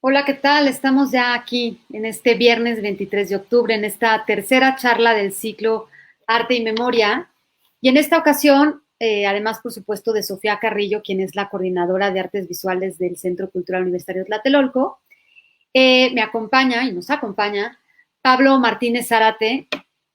Hola, ¿qué tal? Estamos ya aquí en este viernes 23 de octubre, en esta tercera charla del ciclo Arte y Memoria. Y en esta ocasión, además, por supuesto, de Sofía Carrillo, quien es la coordinadora de artes visuales del Centro Cultural Universitario Tlatelolco, me acompaña y nos acompaña Pablo Martínez Zárate,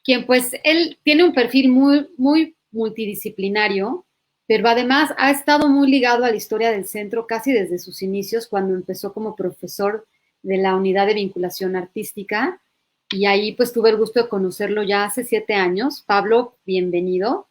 quien pues él tiene un perfil muy multidisciplinario, pero además ha estado muy ligado a la historia del centro casi desde sus inicios, cuando empezó como profesor de la unidad de vinculación artística, y ahí pues tuve el gusto de conocerlo ya hace 7 años. Pablo, bienvenido.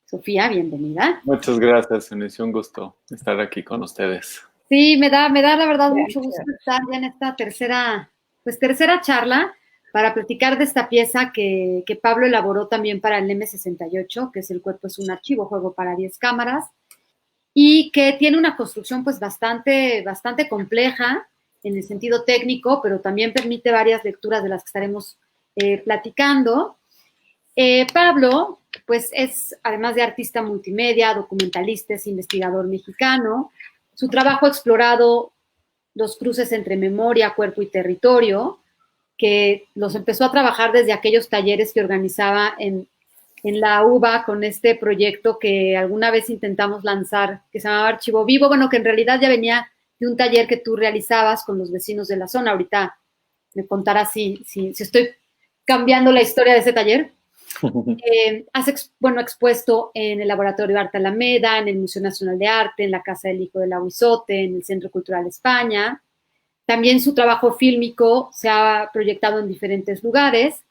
Sofía, bienvenida. Muchas gracias, me inició un gusto estar aquí con ustedes. Sí, me da la verdad mucho gusto estar ya en esta tercera charla para platicar de esta pieza que Pablo elaboró también para el M68, que es El cuerpo es un archivo, juego para 10 cámaras, y que tiene una construcción pues bastante compleja en el sentido técnico, pero también permite varias lecturas de las que estaremos platicando. Pablo, pues es, además de artista multimedia, documentalista, es investigador mexicano. Su trabajo ha explorado los cruces entre memoria, cuerpo y territorio, que los empezó a trabajar desde aquellos talleres que organizaba en la UBA con este proyecto que alguna vez intentamos lanzar, que se llamaba Archivo Vivo, bueno, que en realidad ya venía de un taller que tú realizabas con los vecinos de la zona. Ahorita me contarás si estoy cambiando la historia de ese taller. Has expuesto en el Laboratorio de Arte Alameda, en el Museo Nacional de Arte, en la Casa del Hijo del Aguizote, en el Centro Cultural España. También su trabajo fílmico se ha proyectado en diferentes lugares.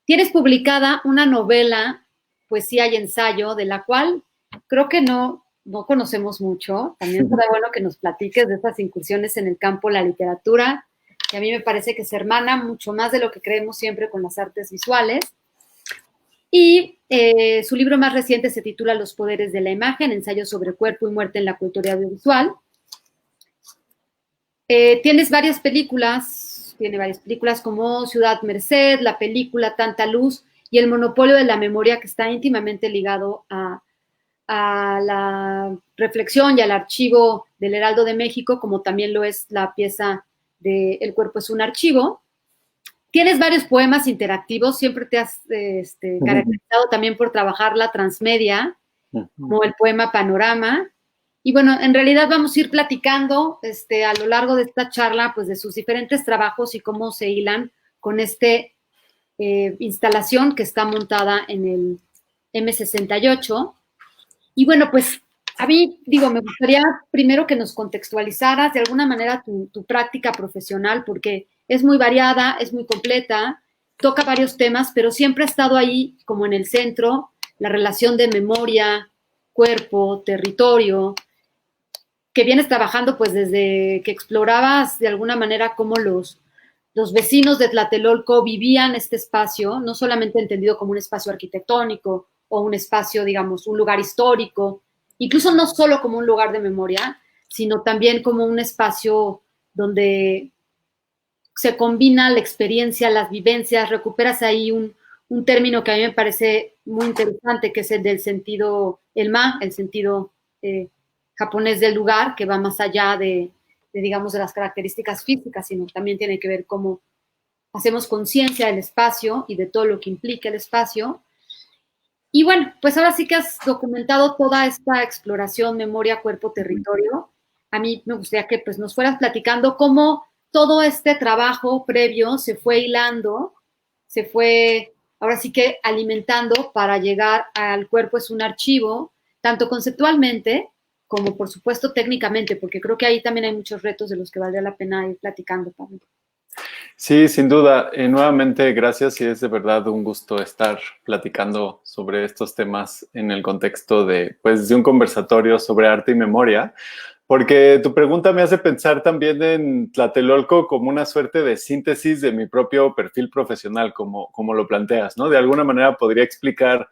Tienes publicada una novela, poesía y ensayo, de la cual creo que no conocemos mucho. También será bueno que nos platiques de estas incursiones en el campo de la literatura, que a mí me parece que se hermana mucho más de lo que creemos siempre con las artes visuales. Y su libro más reciente se titula Los poderes de la imagen, ensayo sobre cuerpo y muerte en la cultura audiovisual. Tiene varias películas como Ciudad Merced, la película Tanta Luz y El monopolio de la memoria, que está íntimamente ligado a la reflexión y al archivo del Heraldo de México, como también lo es la pieza de El cuerpo es un archivo. Tienes varios poemas interactivos, siempre te has caracterizado también por trabajar la transmedia, como el poema Panorama. Y bueno, en realidad vamos a ir platicando a lo largo de esta charla, pues de sus diferentes trabajos y cómo se hilan con instalación que está montada en el M68. Y bueno, pues a mí, me gustaría primero que nos contextualizaras de alguna manera tu práctica profesional, porque es muy variada, es muy completa, toca varios temas, pero siempre ha estado ahí como en el centro la relación de memoria, cuerpo, territorio, que vienes trabajando pues desde que explorabas de alguna manera cómo los vecinos de Tlatelolco vivían este espacio, no solamente entendido como un espacio arquitectónico o un espacio, digamos, un lugar histórico, incluso no solo como un lugar de memoria, sino también como un espacio donde se combina la experiencia, las vivencias, recuperas ahí un término que a mí me parece muy interesante, que es el del sentido, el ma, el sentido japonés del lugar, que va más allá digamos, de las características físicas, sino también tiene que ver cómo hacemos conciencia del espacio y de todo lo que implica el espacio. Y bueno, pues ahora sí que has documentado toda esta exploración, memoria, cuerpo, territorio. A mí me gustaría que pues nos fueras platicando cómo todo este trabajo previo se fue hilando, se fue ahora sí que alimentando para llegar al cuerpo es un archivo, tanto conceptualmente como por supuesto técnicamente, porque creo que ahí también hay muchos retos de los que valdría la pena ir platicando, Pablo. Sí, sin duda. Nuevamente, gracias y es de verdad un gusto estar platicando sobre estos temas en el contexto de, pues, de un conversatorio sobre arte y memoria, porque tu pregunta me hace pensar también en Tlatelolco como una suerte de síntesis de mi propio perfil profesional, como lo planteas, ¿no? De alguna manera podría explicar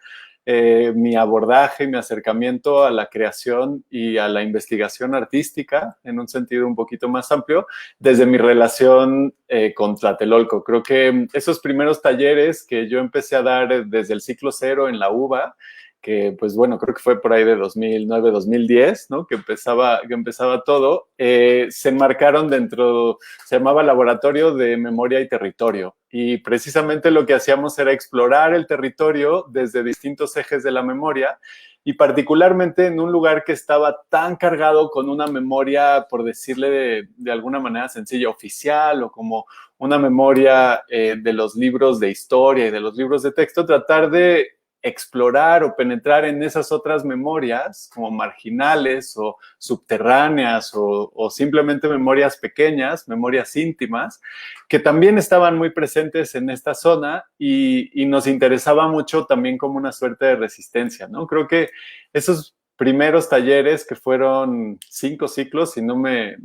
mi abordaje, mi acercamiento a la creación y a la investigación artística en un sentido un poquito más amplio desde mi relación con Tlatelolco. Creo que esos primeros talleres que yo empecé a dar desde el ciclo cero en la UBA que pues bueno, creo que fue por ahí de 2009, 2010, ¿no? Que empezaba todo, se enmarcaron se llamaba Laboratorio de Memoria y Territorio. Y precisamente lo que hacíamos era explorar el territorio desde distintos ejes de la memoria y particularmente en un lugar que estaba tan cargado con una memoria, por decirle de alguna manera sencilla, oficial o como una memoria de los libros de historia y de los libros de texto, tratar de explorar o penetrar en esas otras memorias como marginales o subterráneas o simplemente memorias pequeñas, memorias íntimas, que también estaban muy presentes en esta zona y nos interesaba mucho también como una suerte de resistencia, ¿no? Creo que esos primeros talleres, que fueron 5 ciclos, si no me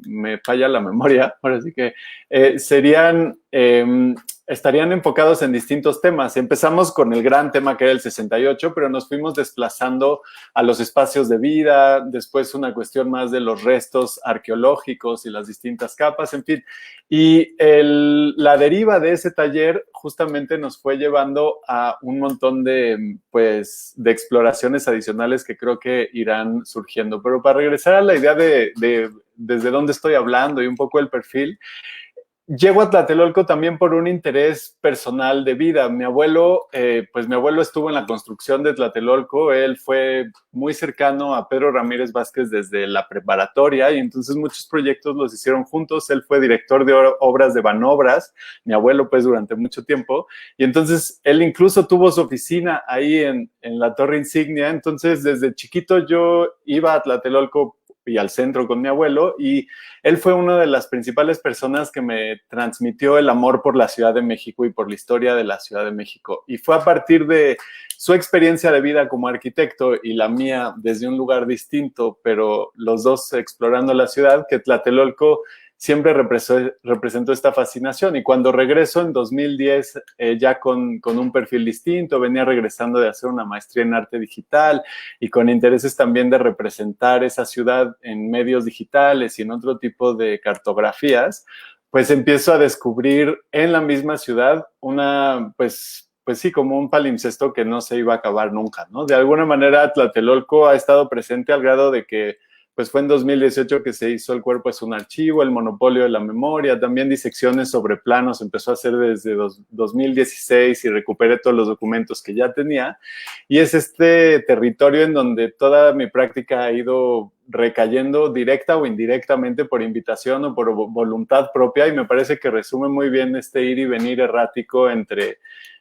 falla la memoria, ahora sí que estarían enfocados en distintos temas. Empezamos con el gran tema que era el 68, pero nos fuimos desplazando a los espacios de vida, después una cuestión más de los restos arqueológicos y las distintas capas, en fin. Y la deriva de ese taller justamente nos fue llevando a un montón de exploraciones adicionales que creo que irán surgiendo. Pero para regresar a la idea de desde dónde estoy hablando y un poco el perfil, llego a Tlatelolco también por un interés personal de vida. Mi abuelo estuvo en la construcción de Tlatelolco. Él fue muy cercano a Pedro Ramírez Vázquez desde la preparatoria y entonces muchos proyectos los hicieron juntos. Él fue director de obras de Banobras, mi abuelo pues durante mucho tiempo, y entonces él incluso tuvo su oficina ahí en la Torre Insignia. Entonces desde chiquito yo iba a Tlatelolco y al centro con mi abuelo, y él fue una de las principales personas que me transmitió el amor por la Ciudad de México y por la historia de la Ciudad de México. Y fue a partir de su experiencia de vida como arquitecto y la mía desde un lugar distinto, pero los dos explorando la ciudad, que Tlatelolco siempre representó esta fascinación. Y cuando regreso en 2010, ya con un perfil distinto, venía regresando de hacer una maestría en arte digital y con intereses también de representar esa ciudad en medios digitales y en otro tipo de cartografías, pues empiezo a descubrir en la misma ciudad pues sí, como un palimpsesto que no se iba a acabar nunca, ¿no? De alguna manera, Tlatelolco ha estado presente al grado de que pues fue en 2018 que se hizo El cuerpo es un archivo, El monopolio de la memoria, también disecciones sobre planos, empezó a hacer desde 2016 y recuperé todos los documentos que ya tenía. Y es este territorio en donde toda mi práctica ha ido recayendo directa o indirectamente por invitación o por voluntad propia, y me parece que resume muy bien este ir y venir errático entre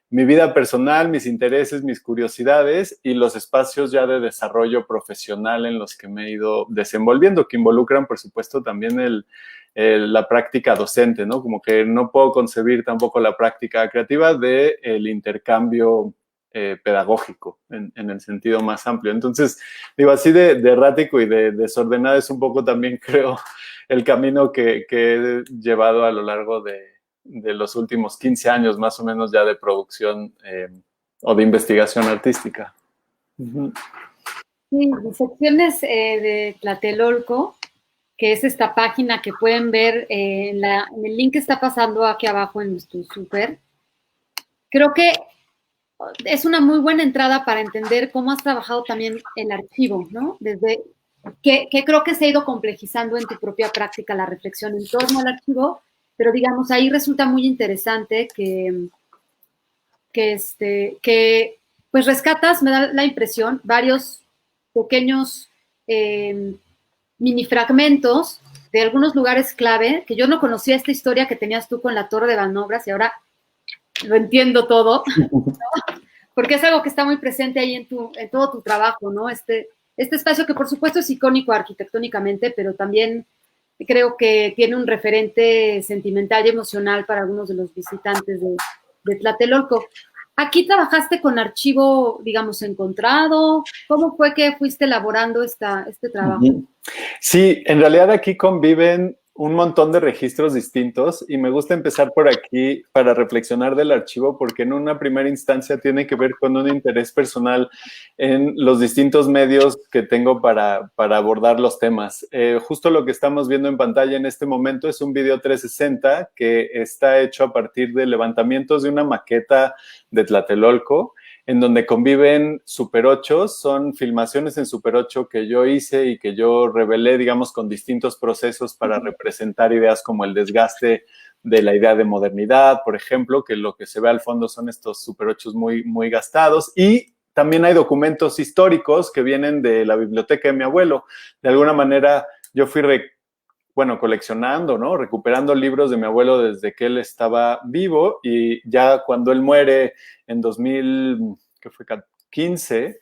mi vida personal, mis intereses, mis curiosidades y los espacios ya de desarrollo profesional en los que me he ido desenvolviendo, que involucran, por supuesto, también la práctica docente, ¿no? Como que no puedo concebir tampoco la práctica creativa del intercambio pedagógico en el sentido más amplio. Entonces, digo, así de errático y de desordenado es un poco también, creo, el camino que he llevado a lo largo de los últimos 15 años más o menos ya de producción o de investigación artística. Uh-huh. Sí, Disecciones de Tlatelolco, que es esta página que pueden ver en el link que está pasando aquí abajo en nuestro súper. Creo que es una muy buena entrada para entender cómo has trabajado también el archivo, ¿no? Desde que creo que se ha ido complejizando en tu propia práctica la reflexión en torno al archivo, pero digamos, ahí resulta muy interesante que pues rescatas, me da la impresión, varios pequeños mini fragmentos de algunos lugares clave, que yo no conocía esta historia que tenías tú con la Torre de Banobras y ahora lo entiendo todo, ¿no? Porque es algo que está muy presente ahí en todo tu trabajo, ¿no? Este espacio que por supuesto es icónico arquitectónicamente, pero también creo que tiene un referente sentimental y emocional para algunos de los visitantes de Tlatelolco. ¿Aquí trabajaste con archivo, digamos, encontrado? ¿Cómo fue que fuiste elaborando este trabajo? Sí, en realidad aquí conviven un montón de registros distintos y me gusta empezar por aquí para reflexionar del archivo, porque en una primera instancia tiene que ver con un interés personal en los distintos medios que tengo para abordar los temas. Justo lo que estamos viendo en pantalla en este momento es un video 360 que está hecho a partir de levantamientos de una maqueta de Tlatelolco, en donde conviven Super 8, son filmaciones en Super 8 que yo hice y que yo revelé, digamos, con distintos procesos para representar ideas como el desgaste de la idea de modernidad, por ejemplo, que lo que se ve al fondo son estos Super 8 muy, muy gastados, y también hay documentos históricos que vienen de la biblioteca de mi abuelo. De alguna manera, yo fui coleccionando, ¿no? Recuperando libros de mi abuelo desde que él estaba vivo, y ya cuando él muere en 2015,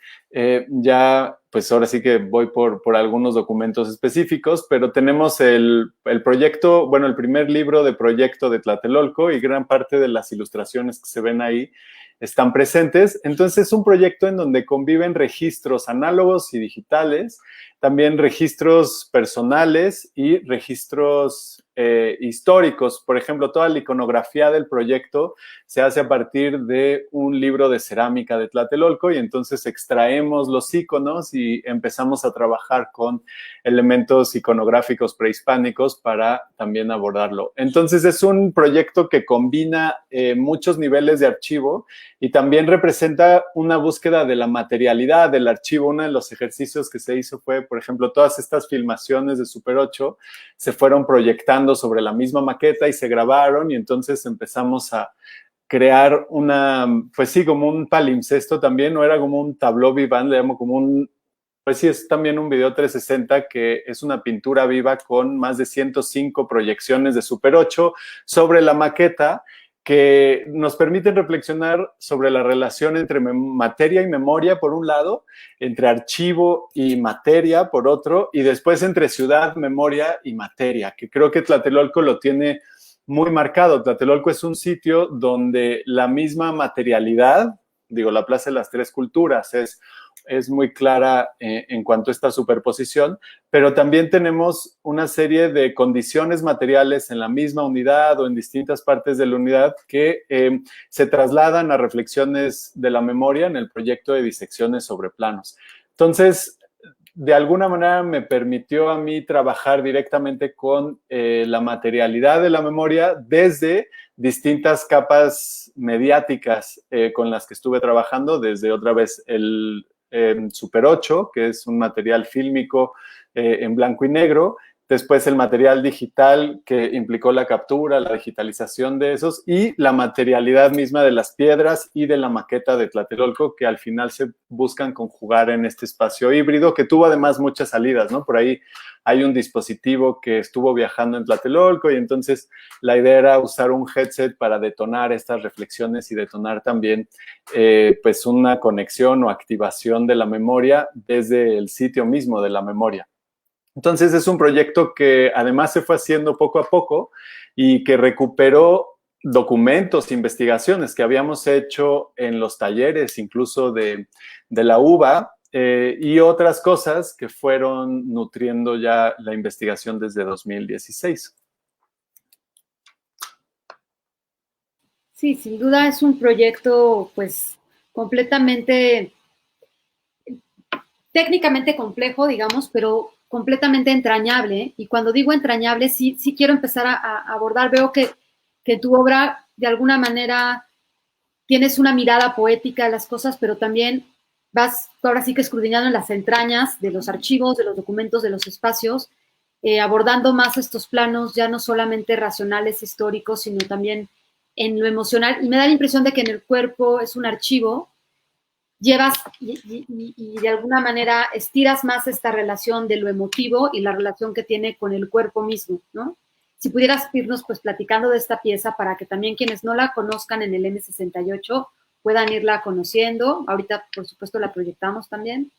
ya, pues ahora sí que voy por algunos documentos específicos, pero tenemos el proyecto, bueno, el primer libro de proyecto de Tlatelolco, y gran parte de las ilustraciones que se ven ahí están presentes. Entonces es un proyecto en donde conviven registros análogos y digitales, también registros personales y registros históricos. Por ejemplo, toda la iconografía del proyecto se hace a partir de un libro de cerámica de Tlatelolco, y entonces extraemos los iconos y empezamos a trabajar con elementos iconográficos prehispánicos para también abordarlo. Entonces es un proyecto que combina muchos niveles de archivo y también representa una búsqueda de la materialidad del archivo. Uno de los ejercicios que se hizo fue, por ejemplo, todas estas filmaciones de Super 8 se fueron proyectando sobre la misma maqueta y se grabaron, y entonces empezamos a crear una, pues sí, como un palimpsesto también, no era como un tableau vivant, le llamo como un, pues sí, es también un video 360 que es una pintura viva con más de 105 proyecciones de Super 8 sobre la maqueta, que nos permiten reflexionar sobre la relación entre materia y memoria, por un lado, entre archivo y materia, por otro, y después entre ciudad, memoria y materia, que creo que Tlatelolco lo tiene muy marcado. Tlatelolco es un sitio donde la misma materialidad, digo, la Plaza de las Tres Culturas es muy clara en cuanto a esta superposición, pero también tenemos una serie de condiciones materiales en la misma unidad o en distintas partes de la unidad que se trasladan a reflexiones de la memoria en el proyecto de disecciones sobre planos. Entonces, de alguna manera me permitió a mí trabajar directamente con la materialidad de la memoria desde distintas capas mediáticas con las que estuve trabajando, desde otra vez el Super 8, que es un material fílmico en blanco y negro, después el material digital que implicó la captura, la digitalización de esos, y la materialidad misma de las piedras y de la maqueta de Tlatelolco, que al final se buscan conjugar en este espacio híbrido, que tuvo además muchas salidas, ¿no? Por ahí hay un dispositivo que estuvo viajando en Tlatelolco, y entonces la idea era usar un headset para detonar estas reflexiones y detonar también pues una conexión o activación de la memoria desde el sitio mismo de la memoria. Entonces es un proyecto que además se fue haciendo poco a poco y que recuperó documentos, investigaciones que habíamos hecho en los talleres, incluso de la UBA, y otras cosas que fueron nutriendo ya la investigación desde 2016. Sí, sin duda es un proyecto pues completamente, técnicamente complejo, digamos, pero completamente entrañable. Y cuando digo entrañable, sí quiero empezar a abordar, veo que tu obra de alguna manera tienes una mirada poética de las cosas, pero también vas ahora sí que escudriñando en las entrañas de los archivos, de los documentos, de los espacios, abordando más estos planos ya no solamente racionales, históricos, sino también en lo emocional. Y me da la impresión de que en el cuerpo es un archivo, llevas y de alguna manera estiras más esta relación de lo emotivo y la relación que tiene con el cuerpo mismo, ¿no? Si pudieras irnos pues platicando de esta pieza para que también quienes no la conozcan en el M68 puedan irla conociendo. Ahorita, por supuesto, la proyectamos también.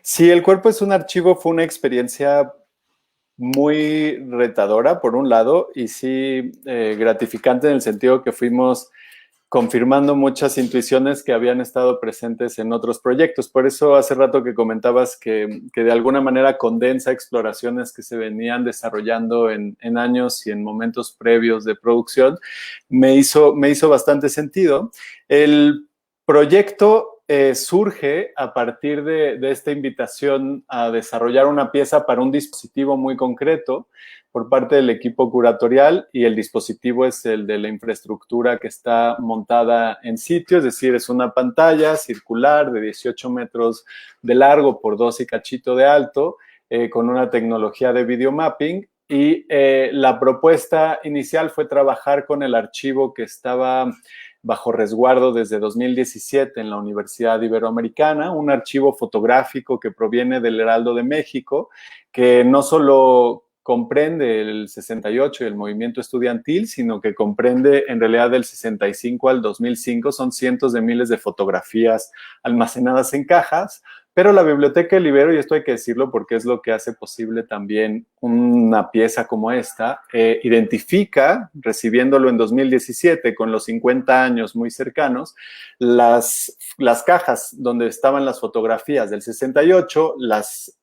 Sí, el cuerpo es un archivo, fue una experiencia muy retadora, por un lado, y sí gratificante en el sentido que fuimos confirmando muchas intuiciones que habían estado presentes en otros proyectos. Por eso hace rato que comentabas que de alguna manera condensa exploraciones que se venían desarrollando en años y en momentos previos de producción, me hizo bastante sentido. El proyecto surge a partir de esta invitación a desarrollar una pieza para un dispositivo muy concreto por parte del equipo curatorial, y el dispositivo es el de la infraestructura que está montada en sitio, es decir, es una pantalla circular de 18 metros de largo por 2 y cachito de alto, con una tecnología de videomapping. Y la propuesta inicial fue trabajar con el archivo que estaba bajo resguardo desde 2017 en la Universidad Iberoamericana, un archivo fotográfico que proviene del Heraldo de México, que no solo comprende el 68 y el movimiento estudiantil, sino que comprende en realidad del 65 al 2005, son cientos de miles de fotografías almacenadas en cajas. Pero la Biblioteca del Ibero, y esto hay que decirlo porque es lo que hace posible también una pieza como esta, identifica, recibiéndolo en 2017, con los 50 años muy cercanos, las cajas donde estaban las fotografías del 68, las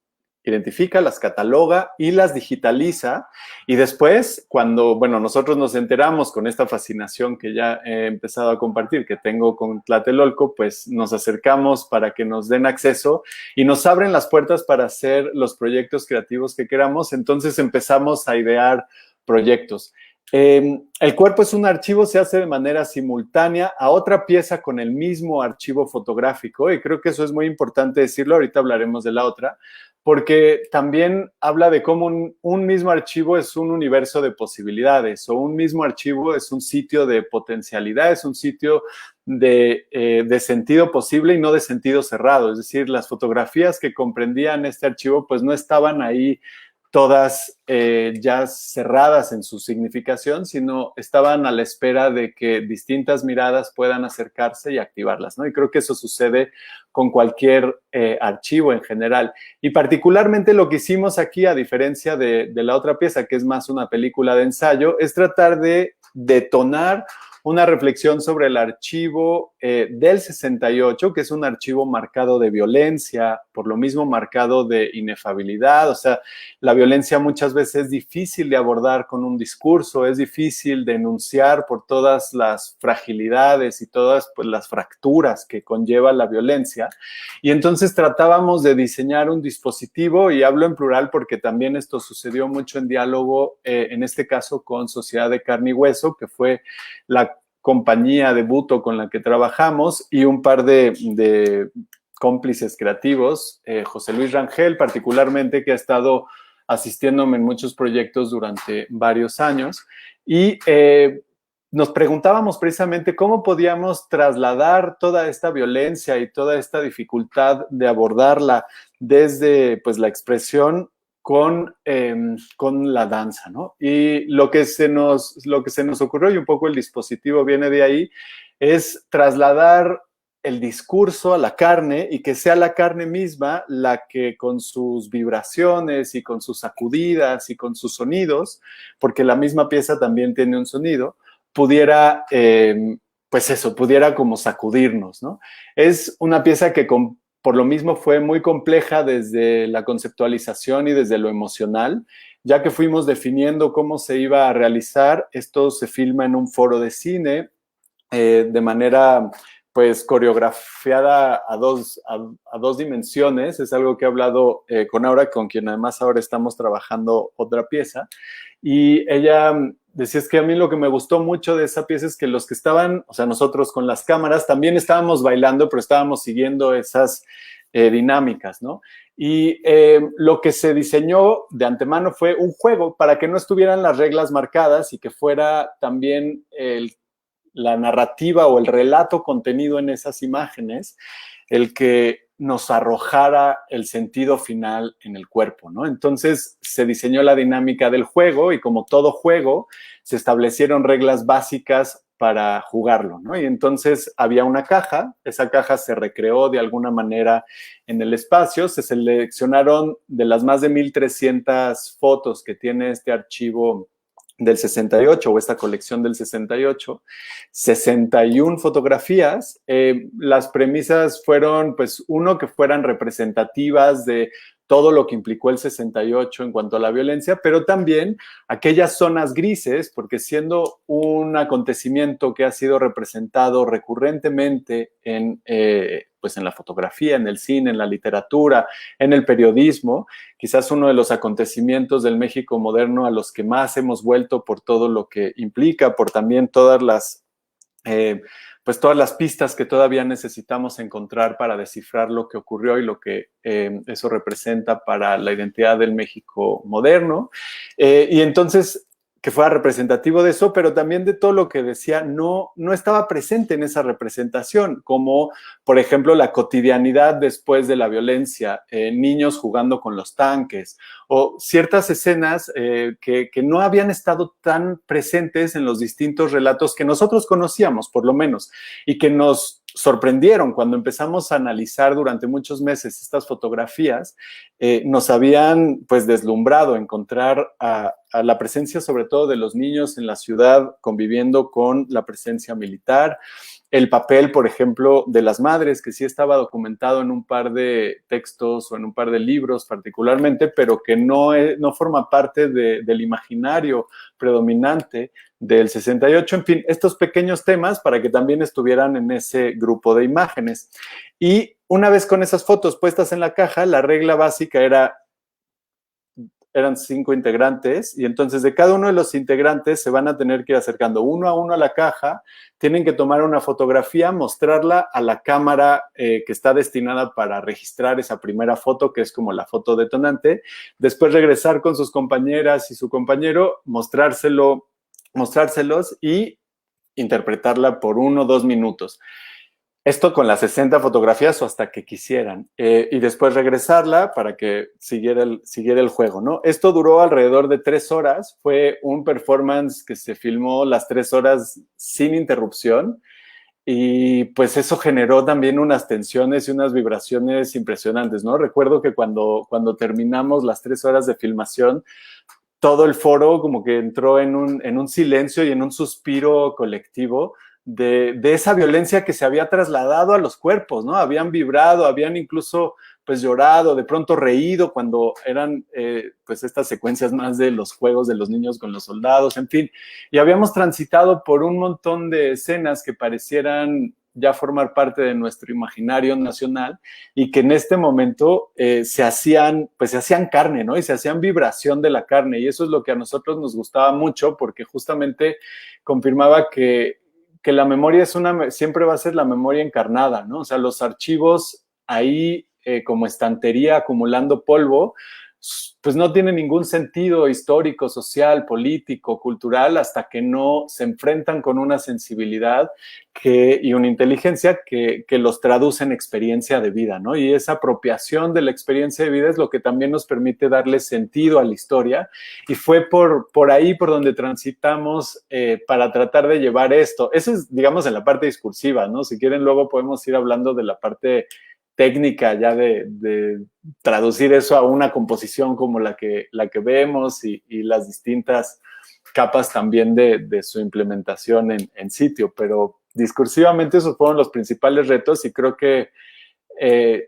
identifica, las cataloga y las digitaliza. Y después, cuando, bueno, nosotros nos enteramos con esta fascinación que ya he empezado a compartir, que tengo con Tlatelolco, pues nos acercamos para que nos den acceso y nos abren las puertas para hacer los proyectos creativos que queramos. Entonces empezamos a idear proyectos. El cuerpo es un archivo, se hace de manera simultánea a otra pieza con el mismo archivo fotográfico, y creo que eso es muy importante decirlo, ahorita hablaremos de la otra, porque también habla de cómo un mismo archivo es un universo de posibilidades, o un mismo archivo es un sitio de potencialidad, es un sitio de sentido posible y no de sentido cerrado. Es decir, las fotografías que comprendían este archivo pues no estaban ahí todas ya cerradas en su significación, sino estaban a la espera de que distintas miradas puedan acercarse y activarlas, ¿no? Y creo que eso sucede con cualquier archivo en general. Y particularmente lo que hicimos aquí, a diferencia de la otra pieza, que es más una película de ensayo, es tratar de detonar una reflexión sobre el archivo del 68, que es un archivo marcado de violencia, por lo mismo marcado de inefabilidad. O sea, la violencia muchas veces es difícil de abordar con un discurso, es difícil de enunciar por todas las fragilidades y todas pues, las fracturas que conlleva la violencia. Y entonces tratábamos de diseñar un dispositivo, y hablo en plural porque también esto sucedió mucho en diálogo, en este caso con Sociedad de Carne y Hueso, que fue la compañía de Buto con la que trabajamos, y un par de cómplices creativos, José Luis Rangel particularmente, que ha estado asistiéndome en muchos proyectos durante varios años, y nos preguntábamos precisamente cómo podíamos trasladar toda esta violencia y toda esta dificultad de abordarla desde pues, la expresión con la danza, ¿no? Y lo que se nos ocurrió, y un poco el dispositivo viene de ahí, es trasladar el discurso a la carne, y que sea la carne misma la que con sus vibraciones y con sus sacudidas y con sus sonidos, porque la misma pieza también tiene un sonido, pudiera, pues eso, pudiera como sacudirnos, ¿no? Es una pieza que por lo mismo fue muy compleja desde la conceptualización y desde lo emocional, ya que fuimos definiendo cómo se iba a realizar. Esto se filma en un foro de cine de manera pues coreografiada a dos dimensiones. Es algo que he hablado con Aura, con quien además ahora estamos trabajando otra pieza, y ella decía, es que a mí lo que me gustó mucho de esa pieza es que los que estaban, o sea, nosotros con las cámaras también estábamos bailando, pero estábamos siguiendo esas dinámicas, ¿no? Y lo que se diseñó de antemano fue un juego para que no estuvieran las reglas marcadas y que fuera también la narrativa o el relato contenido en esas imágenes el que nos arrojara el sentido final en el cuerpo, ¿no? Entonces se diseñó la dinámica del juego, y como todo juego, se establecieron reglas básicas para jugarlo, ¿no? Y entonces había una caja, esa caja se recreó de alguna manera en el espacio, se seleccionaron de las más de 1,300 fotos que tiene este archivo del 68, o esta colección del 68, 61 fotografías. Las premisas fueron, pues, uno, que fueran representativas de todo lo que implicó el 68 en cuanto a la violencia, pero también aquellas zonas grises, porque siendo un acontecimiento que ha sido representado recurrentemente pues en la fotografía, en el cine, en la literatura, en el periodismo, quizás uno de los acontecimientos del México moderno a los que más hemos vuelto por todo lo que implica, por también pues todas las pistas que todavía necesitamos encontrar para descifrar lo que ocurrió y lo que eso representa para la identidad del México moderno. Y entonces, que fuera representativo de eso, pero también de todo lo que decía, no estaba presente en esa representación, como por ejemplo la cotidianidad después de la violencia, niños jugando con los tanques, o ciertas escenas que no habían estado tan presentes en los distintos relatos que nosotros conocíamos, por lo menos, y que nos sorprendieron cuando empezamos a analizar durante muchos meses estas fotografías. Nos habían pues deslumbrado encontrar a la presencia sobre todo de los niños en la ciudad conviviendo con la presencia militar, el papel, por ejemplo, de las madres, que sí estaba documentado en un par de textos o en un par de libros particularmente, pero que no forma parte del imaginario predominante del 68. En fin, estos pequeños temas para que también estuvieran en ese grupo de imágenes. Y una vez con esas fotos puestas en la caja, la regla básica eran 5 integrantes, y entonces de cada uno de los integrantes se van a tener que ir acercando uno a uno a la caja, tienen que tomar una fotografía, mostrarla a la cámara que está destinada para registrar esa primera foto, que es como la foto detonante, después regresar con sus compañeras y su compañero, mostrárselos y interpretarla por 1 o 2 minutos. Esto con las 60 fotografías o hasta que quisieran. Y después regresarla para que siguiera el juego, ¿no? Esto duró alrededor de 3 horas. Fue un performance que se filmó las 3 horas sin interrupción. Y pues eso generó también unas tensiones y unas vibraciones impresionantes, ¿no? Recuerdo que cuando terminamos las 3 horas de filmación, todo el foro como que entró en un silencio y en un suspiro colectivo de esa violencia que se había trasladado a los cuerpos, ¿no? Habían vibrado, habían incluso pues llorado, de pronto reído cuando eran pues estas secuencias más de los juegos de los niños con los soldados, en fin. Y habíamos transitado por un montón de escenas que parecieran ya formar parte de nuestro imaginario nacional y que en este momento se hacían carne, ¿no? Y se hacían vibración de la carne, y eso es lo que a nosotros nos gustaba mucho porque justamente confirmaba que la memoria siempre va a ser la memoria encarnada, ¿no? O sea, los archivos ahí como estantería acumulando polvo, pues no tiene ningún sentido histórico, social, político, cultural, hasta que no se enfrentan con una sensibilidad y una inteligencia que los traduce en experiencia de vida, ¿no? Y esa apropiación de la experiencia de vida es lo que también nos permite darle sentido a la historia, y fue por ahí por donde transitamos para tratar de llevar esto. Eso es, digamos, en la parte discursiva, ¿no? Si quieren, luego podemos ir hablando de la parte técnica ya de traducir eso a una composición como la que vemos y las distintas capas también de su implementación en sitio, pero discursivamente esos fueron los principales retos, y creo que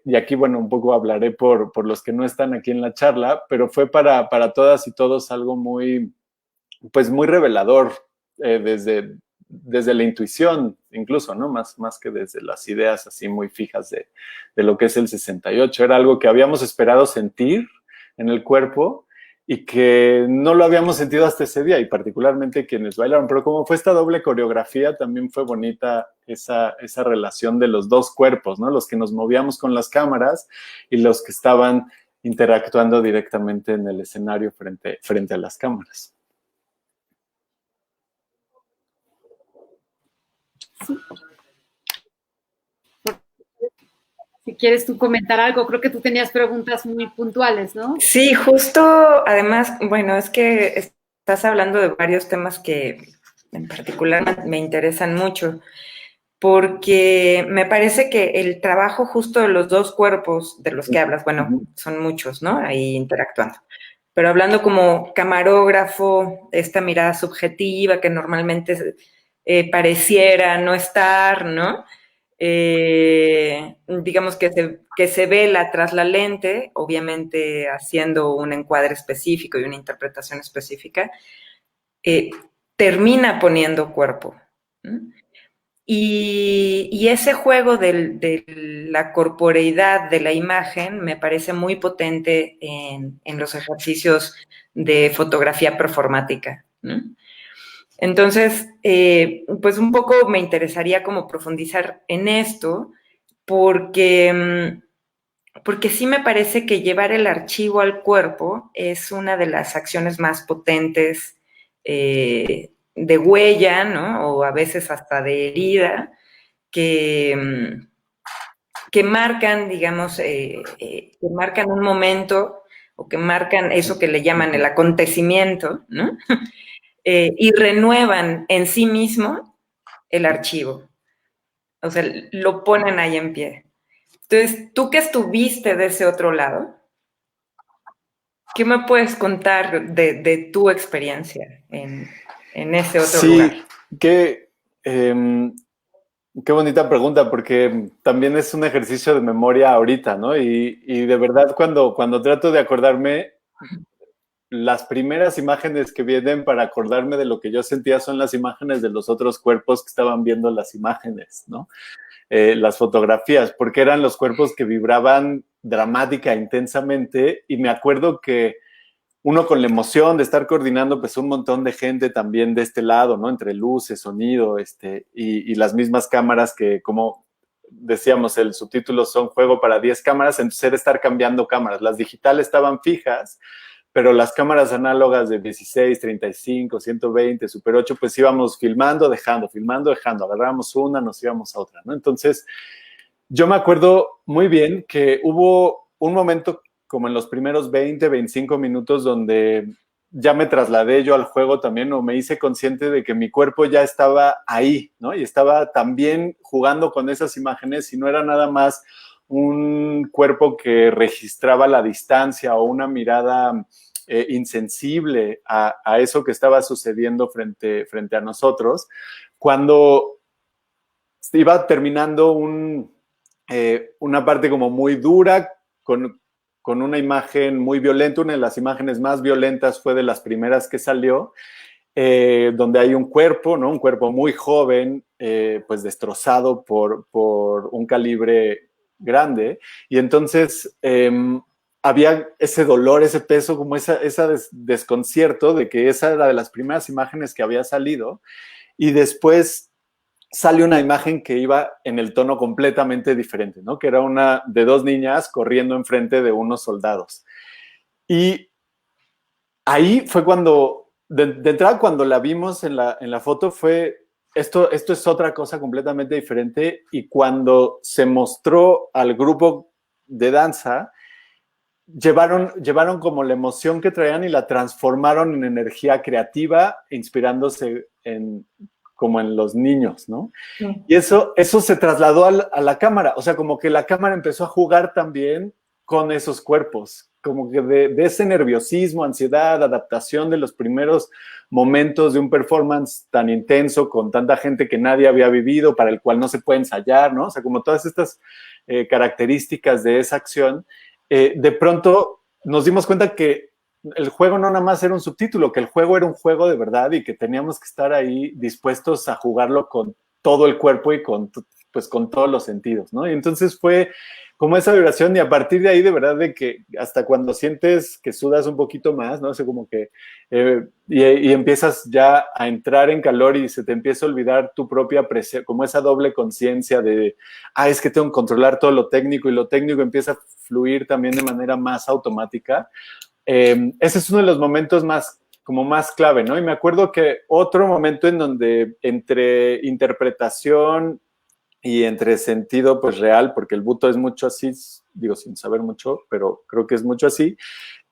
y aquí, bueno, un poco hablaré por los que no están aquí en la charla, pero fue para todas y todos algo muy, pues muy revelador desde la intuición, incluso, ¿no? Más que desde las ideas así muy fijas de lo que es el 68. Era algo que habíamos esperado sentir en el cuerpo y que no lo habíamos sentido hasta ese día, y particularmente quienes bailaron. Pero como fue esta doble coreografía, también fue bonita esa relación de los dos cuerpos, ¿no? Los que nos movíamos con las cámaras y los que estaban interactuando directamente en el escenario frente a las cámaras. Sí. Si quieres tú comentar algo, creo que tú tenías preguntas muy puntuales, ¿no? Sí, justo, además, bueno, es que estás hablando de varios temas que en particular me interesan mucho, porque me parece que el trabajo justo de los dos cuerpos de los que hablas, bueno, son muchos, ¿no? Ahí interactuando. Pero hablando como camarógrafo, esta mirada subjetiva que normalmente pareciera no estar, ¿no? digamos que se vela tras la lente, obviamente haciendo un encuadre específico y una interpretación específica, termina poniendo cuerpo. Y ese juego de la corporeidad de la imagen me parece muy potente en los ejercicios de fotografía performática, ¿no? Entonces, pues un poco me interesaría como profundizar en esto, porque sí me parece que llevar el archivo al cuerpo es una de las acciones más potentes de huella, ¿no? O a veces hasta de herida, que marcan, digamos, que marcan un momento o que marcan eso que le llaman el acontecimiento, ¿no? Y renuevan en sí mismo el archivo. O sea, lo ponen ahí en pie. Entonces, tú que estuviste de ese otro lado, ¿qué me puedes contar de tu experiencia en ese otro lugar? Sí, qué bonita pregunta, porque también es un ejercicio de memoria ahorita, ¿no? Y de verdad, cuando trato de acordarme, las primeras imágenes que vienen para acordarme de lo que yo sentía son las imágenes de los otros cuerpos que estaban viendo las imágenes, ¿no? Las fotografías, porque eran los cuerpos que vibraban dramática, intensamente, y me acuerdo que uno con la emoción de estar coordinando pues un montón de gente también de este lado, ¿no? Entre luces, sonido, y las mismas cámaras que, como decíamos, el subtítulo son juego para 10 cámaras, entonces era estar cambiando cámaras. Las digitales estaban fijas, pero las cámaras análogas de 16, 35, 120, Super 8, pues íbamos filmando, dejando, agarrábamos una, nos íbamos a otra, ¿no? Entonces, yo me acuerdo muy bien que hubo un momento como en los primeros 20, 25 minutos donde ya me trasladé yo al juego también, o me hice consciente de que mi cuerpo ya estaba ahí, ¿no? Y estaba también jugando con esas imágenes y no era nada más un cuerpo que registraba la distancia o una mirada insensible a eso que estaba sucediendo frente a nosotros. Cuando iba terminando una parte como muy dura, con una imagen muy violenta, una de las imágenes más violentas fue de las primeras que salió, donde hay un cuerpo, ¿no? Un cuerpo muy joven, pues destrozado por un calibre grande, y entonces había ese dolor, ese peso, como ese desconcierto de que esa era de las primeras imágenes que había salido, y después sale una imagen que iba en el tono completamente diferente, ¿no? Que era una de dos niñas corriendo enfrente de unos soldados. Y ahí fue cuando, de entrada, cuando la vimos en la foto, fue, esto es otra cosa completamente diferente, y cuando se mostró al grupo de danza, llevaron como la emoción que traían y la transformaron en energía creativa, inspirándose como en los niños, ¿no? Sí. Y eso se trasladó a la cámara, o sea, como que la cámara empezó a jugar también con esos cuerpos, como que de ese nerviosismo, ansiedad, adaptación de los primeros momentos de un performance tan intenso, con tanta gente que nadie había vivido, para el cual no se puede ensayar, ¿no? O sea, como todas estas características de esa acción, de pronto nos dimos cuenta que el juego no nada más era un subtítulo, que el juego era un juego de verdad y que teníamos que estar ahí dispuestos a jugarlo con todo el cuerpo y con todos los sentidos, ¿no? Y entonces fue como esa vibración, y a partir de ahí, de verdad, de que hasta cuando sientes que sudas un poquito más, ¿no? O sea, como que, y empiezas ya a entrar en calor y se te empieza a olvidar tu propia presión, como esa doble conciencia de, es que tengo que controlar todo lo técnico, y lo técnico empieza a fluir también de manera más automática. Ese es uno de los momentos más clave, ¿no? Y me acuerdo que otro momento en donde entre interpretación y entre sentido pues real, porque el buto es mucho así, digo sin saber mucho, pero creo que es mucho así,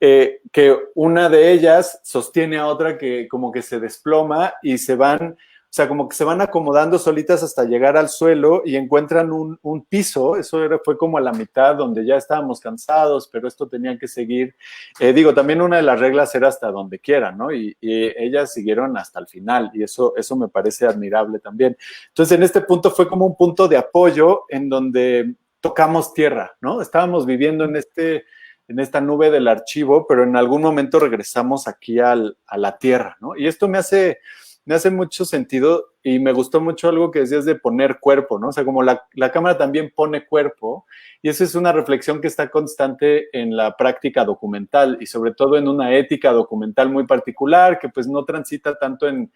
que una de ellas sostiene a otra que como que se desploma y se van O sea, como que se van acomodando solitas hasta llegar al suelo y encuentran un piso. Eso fue como a la mitad, donde ya estábamos cansados, pero esto tenía que seguir. Digo, también una de las reglas era hasta donde quieran, ¿no? Y ellas siguieron hasta el final, y eso me parece admirable también. Entonces, en este punto fue como un punto de apoyo en donde tocamos tierra, ¿no? Estábamos viviendo en esta nube del archivo, pero en algún momento regresamos aquí a la tierra, ¿no? Y esto me hace mucho sentido, y me gustó mucho algo que decías de poner cuerpo, ¿no? O sea, como la cámara también pone cuerpo, y eso es una reflexión que está constante en la práctica documental, y sobre todo en una ética documental muy particular, que pues no transita tanto en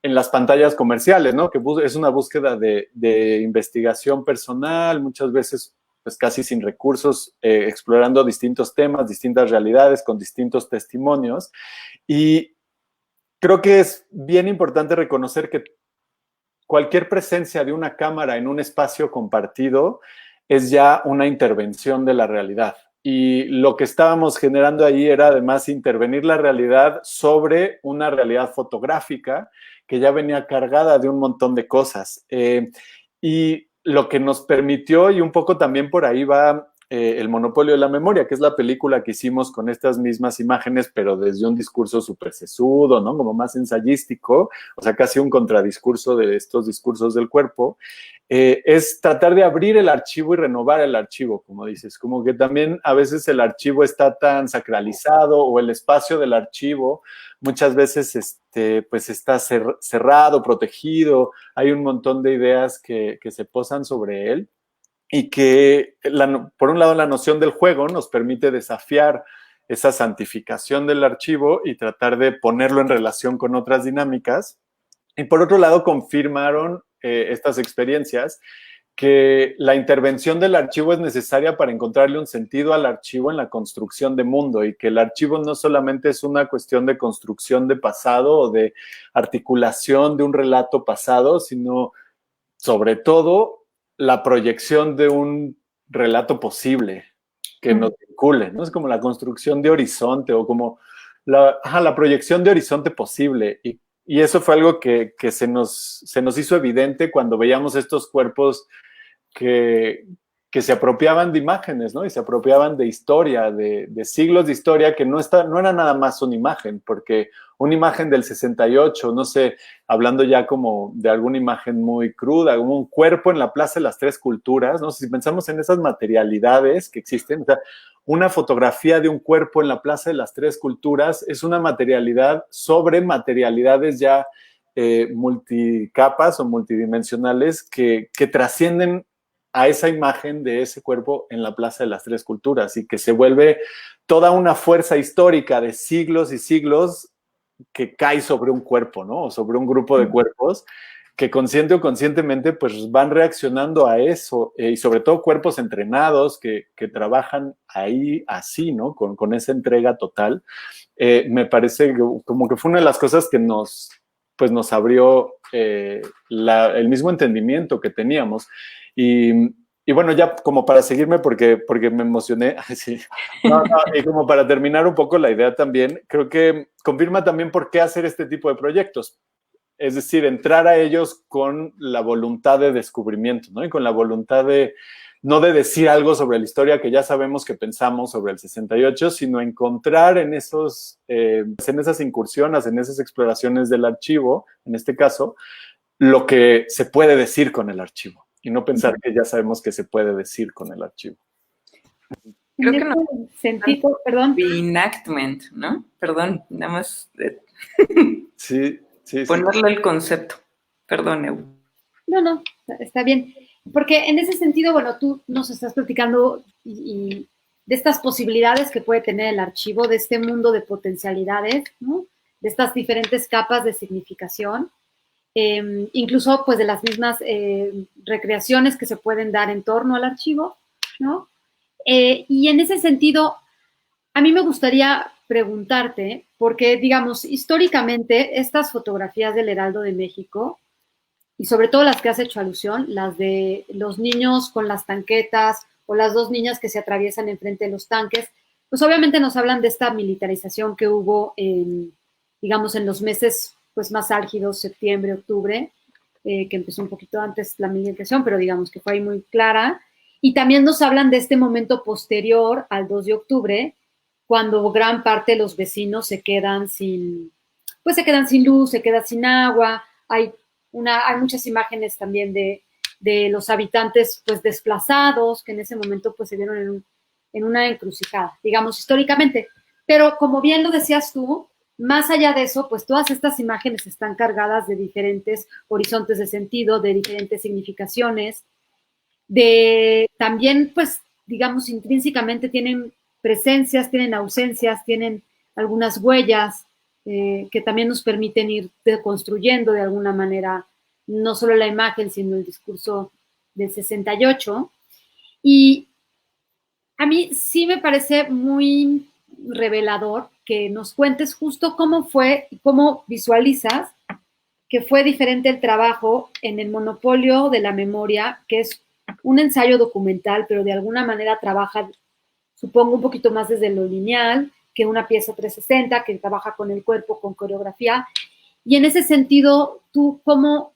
las pantallas comerciales, ¿no? Que es una búsqueda de investigación personal, muchas veces pues casi sin recursos, explorando distintos temas, distintas realidades, con distintos testimonios. Y creo que es bien importante reconocer que cualquier presencia de una cámara en un espacio compartido es ya una intervención de la realidad. Y lo que estábamos generando ahí era además intervenir la realidad sobre una realidad fotográfica que ya venía cargada de un montón de cosas. Y lo que nos permitió, y un poco también por ahí va El monopolio de la memoria, que es la película que hicimos con estas mismas imágenes, pero desde un discurso súper sesudo, ¿no? Como más ensayístico, o sea, casi un contradiscurso de estos discursos del cuerpo. Es tratar de abrir el archivo y renovar el archivo, como dices, como que también a veces el archivo está tan sacralizado, o el espacio del archivo muchas veces pues está cerrado, protegido, hay un montón de ideas que se posan sobre él, y que por un lado la noción del juego nos permite desafiar esa santificación del archivo y tratar de ponerlo en relación con otras dinámicas, y por otro lado confirmaron estas experiencias que la intervención del archivo es necesaria para encontrarle un sentido al archivo en la construcción de mundo, y que el archivo no solamente es una cuestión de construcción de pasado o de articulación de un relato pasado, sino sobre todo la proyección de un relato posible que nos vincule, ¿no? Es como la construcción de horizonte, o como la proyección de horizonte posible. Y eso fue algo que se nos hizo evidente cuando veíamos estos cuerpos que se apropiaban de imágenes, ¿no? Y se apropiaban de historia, de siglos de historia, que no era nada más una imagen, porque una imagen del 68, no sé, hablando ya como de alguna imagen muy cruda, como un cuerpo en la Plaza de las Tres Culturas, ¿no? Si pensamos en esas materialidades que existen, o sea, una fotografía de un cuerpo en la Plaza de las Tres Culturas es una materialidad sobre materialidades ya multicapas o multidimensionales que trascienden a esa imagen de ese cuerpo en la Plaza de las Tres Culturas, y que se vuelve toda una fuerza histórica de siglos y siglos que cae sobre un cuerpo, ¿no? O sobre un grupo de cuerpos que consciente o conscientemente pues van reaccionando a eso, y sobre todo cuerpos entrenados que trabajan ahí así, ¿no? Con esa entrega total. Me parece como que fue una de las cosas que nos abrió el mismo entendimiento que teníamos. Y bueno, ya como para seguirme, porque me emocioné, sí. Y como para terminar un poco la idea también, creo que confirma también por qué hacer este tipo de proyectos. Es decir, entrar a ellos con la voluntad de descubrimiento, ¿no? Y con la voluntad no de decir algo sobre la historia que ya sabemos que pensamos sobre el 68, sino encontrar en esas incursiones, en esas exploraciones del archivo, en este caso, lo que se puede decir con el archivo, y no pensar que ya sabemos que se puede decir con el archivo. Creo que no. Sentido, perdón. Reenactment, ¿no? Perdón, nada más. Sí. Ponerle el concepto. Perdón, Ew. No, está bien. Porque en ese sentido, bueno, tú nos estás platicando y de estas posibilidades que puede tener el archivo, de este mundo de potencialidades, ¿no? De estas diferentes capas de significación. Incluso pues de las mismas recreaciones que se pueden dar en torno al archivo, ¿no? Y en ese sentido, a mí me gustaría preguntarte, porque digamos, históricamente estas fotografías del Heraldo de México, y sobre todo las que has hecho alusión, las de los niños con las tanquetas, o las dos niñas que se atraviesan enfrente de los tanques, pues obviamente nos hablan de esta militarización que hubo digamos, en los meses pues más álgidos, septiembre, octubre, que empezó un poquito antes la militarización, pero digamos que fue ahí muy clara. Y también nos hablan de este momento posterior al 2 de octubre, cuando gran parte de los vecinos se quedan sin luz, se quedan sin agua. Hay muchas imágenes también de los habitantes pues desplazados, que en ese momento pues se vieron en una encrucijada, digamos, históricamente. Pero como bien lo decías tú, más allá de eso, pues todas estas imágenes están cargadas de diferentes horizontes de sentido, de diferentes significaciones, también, pues, digamos, intrínsecamente tienen presencias, tienen ausencias, tienen algunas huellas que también nos permiten ir construyendo de alguna manera no solo la imagen, sino el discurso del 68. Y a mí sí me parece muy revelador que nos cuentes justo cómo fue y cómo visualizas que fue diferente el trabajo en El Monopolio de la Memoria, que es un ensayo documental, pero de alguna manera trabaja, supongo, un poquito más desde lo lineal, que una pieza 360, que trabaja con el cuerpo, con coreografía. Y en ese sentido, ¿tú cómo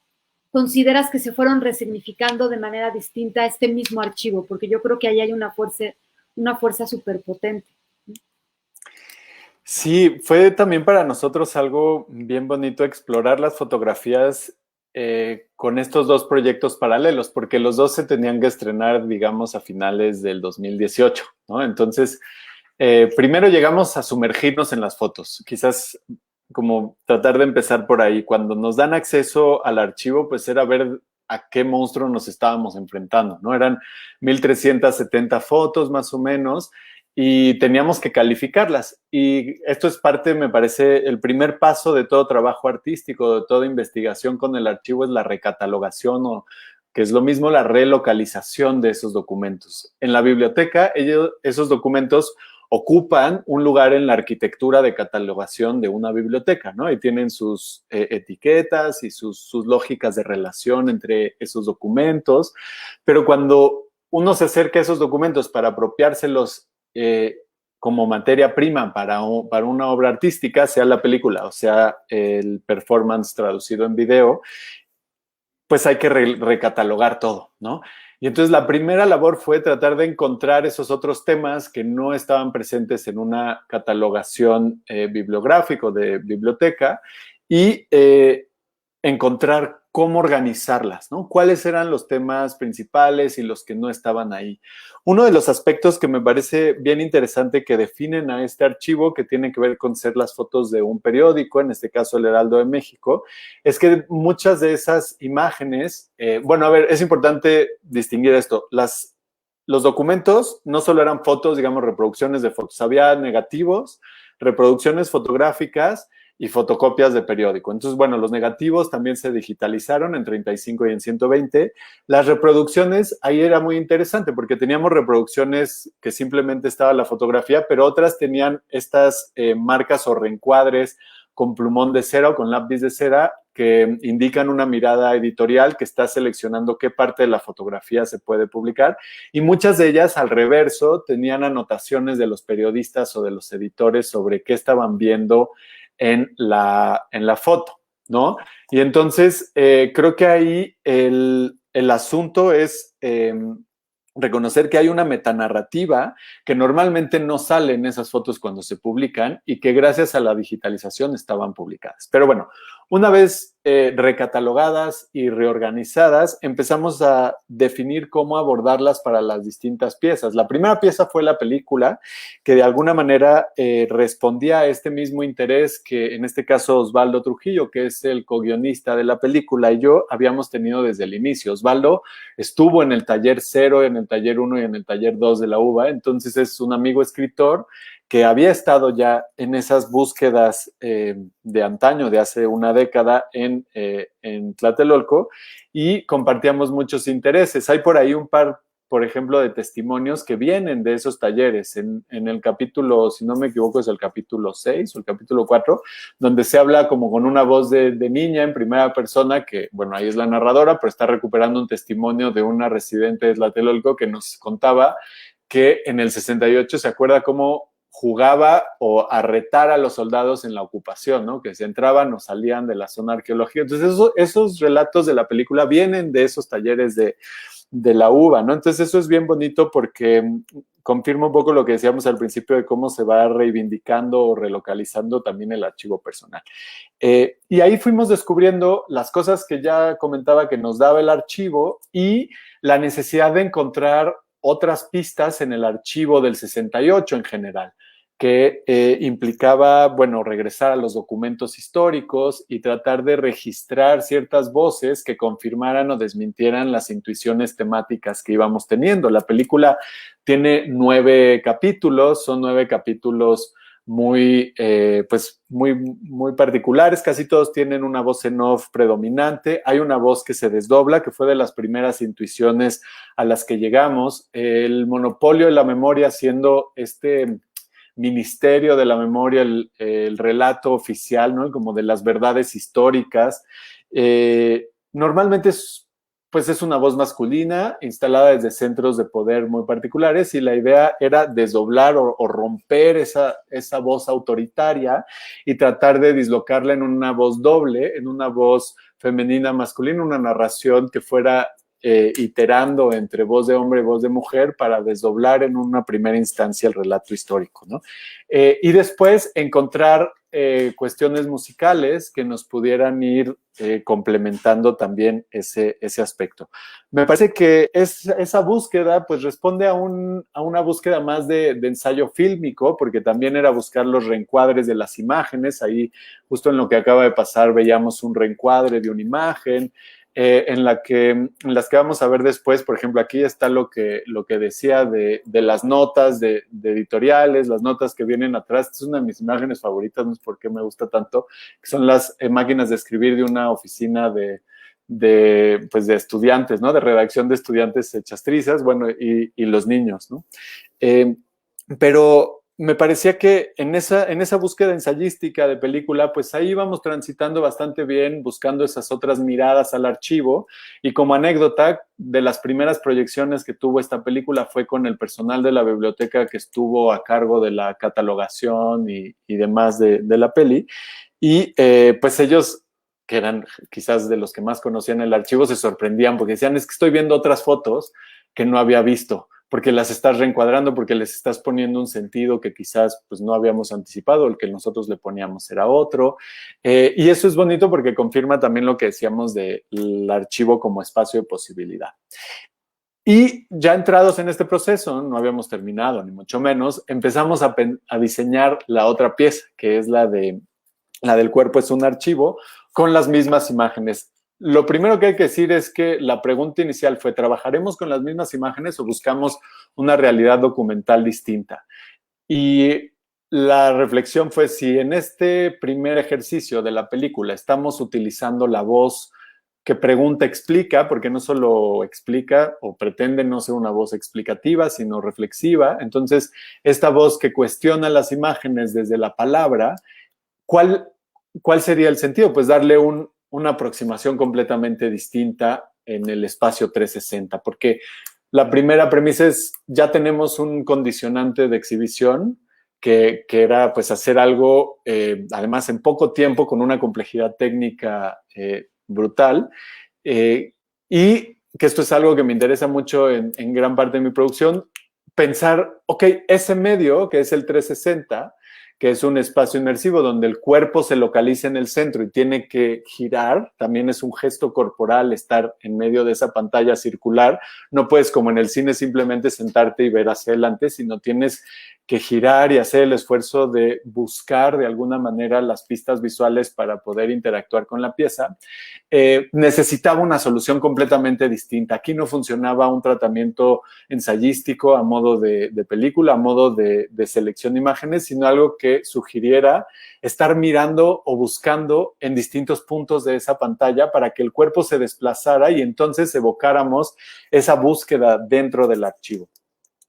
consideras que se fueron resignificando de manera distinta este mismo archivo? Porque yo creo que ahí hay una fuerza superpotente. Sí, fue también para nosotros algo bien bonito explorar las fotografías con estos dos proyectos paralelos, porque los dos se tenían que estrenar, digamos, a finales del 2018, ¿no? Entonces, primero llegamos a sumergirnos en las fotos, quizás como tratar de empezar por ahí. Cuando nos dan acceso al archivo, pues era ver a qué monstruo nos estábamos enfrentando, ¿no? Eran 1,370 fotos más o menos, y teníamos que calificarlas. Y esto es parte, me parece, el primer paso de todo trabajo artístico, de toda investigación con el archivo, es la recatalogación, o que es lo mismo la relocalización de esos documentos. En la biblioteca, esos documentos ocupan un lugar en la arquitectura de catalogación de una biblioteca, ¿no? Y tienen sus etiquetas y sus lógicas de relación entre esos documentos, pero cuando uno se acerca a esos documentos para apropiárselos como materia prima para una obra artística, sea la película o sea el performance traducido en video, pues hay que recatalogar todo, ¿no? Y entonces la primera labor fue tratar de encontrar esos otros temas que no estaban presentes en una catalogación bibliográfica de biblioteca y encontrar cómo organizarlas, ¿no? ¿Cuáles eran los temas principales y los que no estaban ahí? Uno de los aspectos que me parece bien interesante que definen a este archivo, que tiene que ver con ser las fotos de un periódico, en este caso el Heraldo de México, es que muchas de esas imágenes, bueno, a ver, es importante distinguir esto. Los documentos no solo eran fotos, digamos, reproducciones de fotos, había negativos, reproducciones fotográficas y fotocopias de periódico. Entonces, bueno, los negativos también se digitalizaron en 35 y en 120. Las reproducciones, ahí era muy interesante porque teníamos reproducciones que simplemente estaba la fotografía, pero otras tenían estas marcas o reencuadres con plumón de cera o con lápiz de cera que indican una mirada editorial que está seleccionando qué parte de la fotografía se puede publicar, y muchas de ellas al reverso tenían anotaciones de los periodistas o de los editores sobre qué estaban viendo en la foto, ¿no? Y entonces creo que ahí el asunto es reconocer que hay una metanarrativa que normalmente no sale en esas fotos cuando se publican y que gracias a la digitalización estaban publicadas. Pero bueno, una vez recatalogadas y reorganizadas, empezamos a definir cómo abordarlas para las distintas piezas. La primera pieza fue la película, que de alguna manera respondía a este mismo interés que en este caso Osvaldo Trujillo, que es el co-guionista de la película, y yo habíamos tenido desde el inicio. Osvaldo estuvo en el taller 0, en el taller 1 y en el taller 2 de la UBA, entonces es un amigo escritor que había estado ya en esas búsquedas de antaño, de hace una década en Tlatelolco, y compartíamos muchos intereses. Hay por ahí un par, por ejemplo, de testimonios que vienen de esos talleres. En el capítulo, si no me equivoco, es el capítulo 6 o el capítulo 4, donde se habla como con una voz de niña en primera persona, que, bueno, ahí es la narradora, pero está recuperando un testimonio de una residente de Tlatelolco que nos contaba que en el 68 se acuerda cómo jugaba o a retar a los soldados en la ocupación, ¿no? Que se entraban o salían de la zona arqueológica. Entonces, esos relatos de la película vienen de esos talleres de la UBA, ¿no? Entonces, eso es bien bonito porque confirma un poco lo que decíamos al principio de cómo se va reivindicando o relocalizando también el archivo personal. Y ahí fuimos descubriendo las cosas que ya comentaba que nos daba el archivo y la necesidad de encontrar otras pistas en el archivo del 68 en general, que implicaba, bueno, regresar a los documentos históricos y tratar de registrar ciertas voces que confirmaran o desmintieran las intuiciones temáticas que íbamos teniendo. La película tiene 9 capítulos, son 9 capítulos muy particulares, casi todos tienen una voz en off predominante, hay una voz que se desdobla, que fue de las primeras intuiciones a las que llegamos, el monopolio de la memoria siendo este ministerio de la memoria, el relato oficial, ¿no? Como de las verdades históricas, normalmente es una voz masculina instalada desde centros de poder muy particulares y la idea era desdoblar o romper esa voz autoritaria y tratar de dislocarla en una voz doble, en una voz femenina masculina, una narración que fuera iterando entre voz de hombre y voz de mujer para desdoblar en una primera instancia el relato histórico, ¿no? Y después encontrar cuestiones musicales que nos pudieran ir complementando también ese aspecto. Me parece que esa búsqueda pues responde a una búsqueda más de ensayo fílmico, porque también era buscar los reencuadres de las imágenes. Ahí, justo en lo que acaba de pasar, veíamos un reencuadre de una imagen, en las que vamos a ver después. Por ejemplo, aquí está lo que decía de las notas de editoriales, las notas que vienen atrás. Esta es una de mis imágenes favoritas, no sé por qué me gusta tanto, que son las máquinas de escribir de una oficina de estudiantes, ¿no? De redacción de estudiantes hechas trizas, bueno, y los niños, ¿no? Pero me parecía que en esa búsqueda ensayística de película, pues ahí íbamos transitando bastante bien, buscando esas otras miradas al archivo. Y como anécdota, de las primeras proyecciones que tuvo esta película fue con el personal de la biblioteca que estuvo a cargo de la catalogación y demás de la peli. Y pues ellos, que eran quizás de los que más conocían el archivo, se sorprendían porque decían, es que estoy viendo otras fotos que no había visto, porque las estás reencuadrando, porque les estás poniendo un sentido que quizás pues no habíamos anticipado, el que nosotros le poníamos era otro. Y eso es bonito porque confirma también lo que decíamos del archivo como espacio de posibilidad. Y ya entrados en este proceso, no habíamos terminado, ni mucho menos, empezamos a diseñar la otra pieza, que es la del cuerpo es un archivo, con las mismas imágenes. Lo primero que hay que decir es que la pregunta inicial fue, ¿trabajaremos con las mismas imágenes o buscamos una realidad documental distinta? Y la reflexión fue, si en este primer ejercicio de la película estamos utilizando la voz que pregunta, explica, porque no solo explica o pretende no ser una voz explicativa, sino reflexiva, entonces esta voz que cuestiona las imágenes desde la palabra, ¿cuál sería el sentido? Pues darle una aproximación completamente distinta en el espacio 360, porque la primera premisa es, ya tenemos un condicionante de exhibición que era pues hacer algo, además en poco tiempo, con una complejidad técnica brutal, y que esto es algo que me interesa mucho en gran parte de mi producción, pensar, ok, ese medio que es el 360, que es un espacio inmersivo donde el cuerpo se localiza en el centro y tiene que girar, también es un gesto corporal estar en medio de esa pantalla circular. No puedes, como en el cine, simplemente sentarte y ver hacia adelante, sino tienes que girar y hacer el esfuerzo de buscar de alguna manera las pistas visuales para poder interactuar con la pieza. Necesitaba una solución completamente distinta. Aquí no funcionaba un tratamiento ensayístico a modo de película, a modo de selección de imágenes, sino algo que sugiriera estar mirando o buscando en distintos puntos de esa pantalla para que el cuerpo se desplazara y entonces evocáramos esa búsqueda dentro del archivo.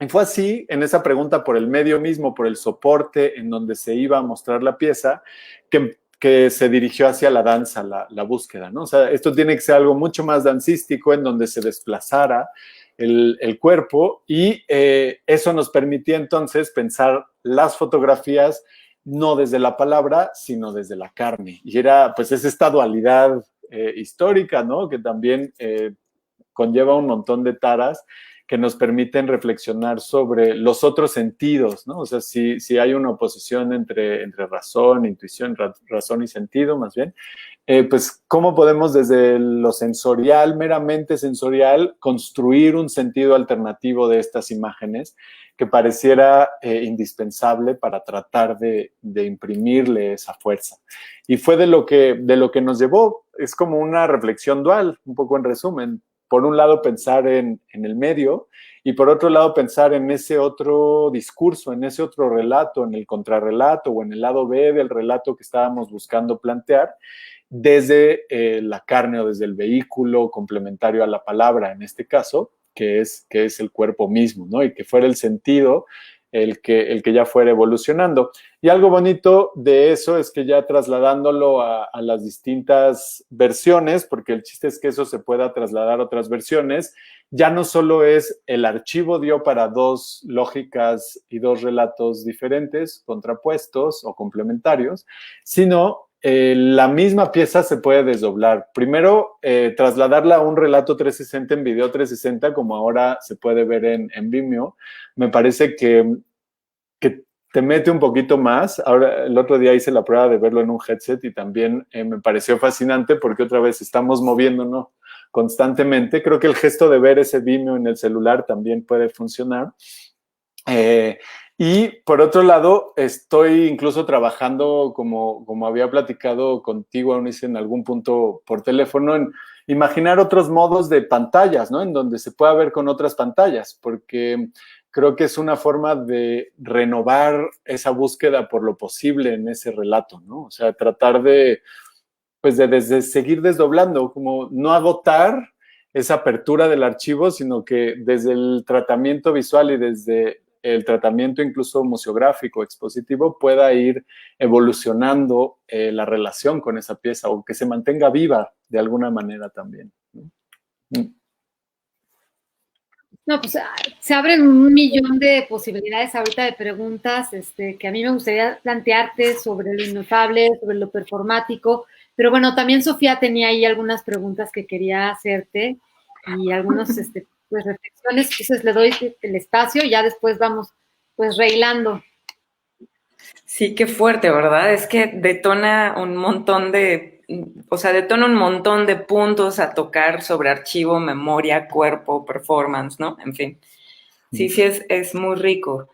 Y fue así, en esa pregunta por el medio mismo, por el soporte en donde se iba a mostrar la pieza, que se dirigió hacia la danza, la búsqueda, ¿no? O sea, esto tiene que ser algo mucho más dancístico, en donde se desplazara el cuerpo, y eso nos permitía entonces pensar las fotografías no desde la palabra, sino desde la carne. Y era pues es esta dualidad histórica, ¿no? Que también conlleva un montón de taras que nos permiten reflexionar sobre los otros sentidos, ¿no? O sea, si hay una oposición entre razón, intuición, razón y sentido, más bien, pues cómo podemos desde lo sensorial, meramente sensorial, construir un sentido alternativo de estas imágenes que pareciera indispensable para tratar de imprimirle esa fuerza. Y fue de lo que nos llevó, es como una reflexión dual, un poco en resumen. Por un lado, pensar en el medio, y por otro lado, pensar en ese otro discurso, en ese otro relato, en el contrarrelato o en el lado B del relato que estábamos buscando plantear, desde la carne o desde el vehículo complementario a la palabra, en este caso, que es el cuerpo mismo, ¿no? Y que fuera el sentido el que ya fuera evolucionando. Y algo bonito de eso es que ya trasladándolo a las distintas versiones, porque el chiste es que eso se pueda trasladar a otras versiones, ya no solo es el archivo dio para dos lógicas y dos relatos diferentes, contrapuestos o complementarios, sino la misma pieza se puede desdoblar. Primero, trasladarla a un relato 360 en video 360, como ahora se puede ver en Vimeo, me parece que te mete un poquito más. Ahora, el otro día hice la prueba de verlo en un headset y también me pareció fascinante porque otra vez estamos moviéndonos constantemente. Creo que el gesto de ver ese Vimeo en el celular también puede funcionar. Y por otro lado, estoy incluso trabajando, como había platicado contigo, Eunice, en algún punto por teléfono, en imaginar otros modos de pantallas, ¿no? En donde se pueda ver con otras pantallas, porque creo que es una forma de renovar esa búsqueda por lo posible en ese relato, ¿no? O sea, tratar de seguir desdoblando, como no agotar esa apertura del archivo, sino que desde el tratamiento visual y desde el tratamiento incluso museográfico, expositivo, pueda ir evolucionando la relación con esa pieza o que se mantenga viva de alguna manera también, ¿no? No, pues se abren un millón de posibilidades ahorita de preguntas que a mí me gustaría plantearte sobre lo inefable, sobre lo performático, pero bueno, también Sofía tenía ahí algunas preguntas que quería hacerte y algunas pues, reflexiones, entonces le doy el espacio y ya después vamos pues reilando. Sí, qué fuerte, ¿verdad? Es que detona un montón de puntos a tocar sobre archivo, memoria, cuerpo, performance, ¿no? En fin. Sí, es muy rico.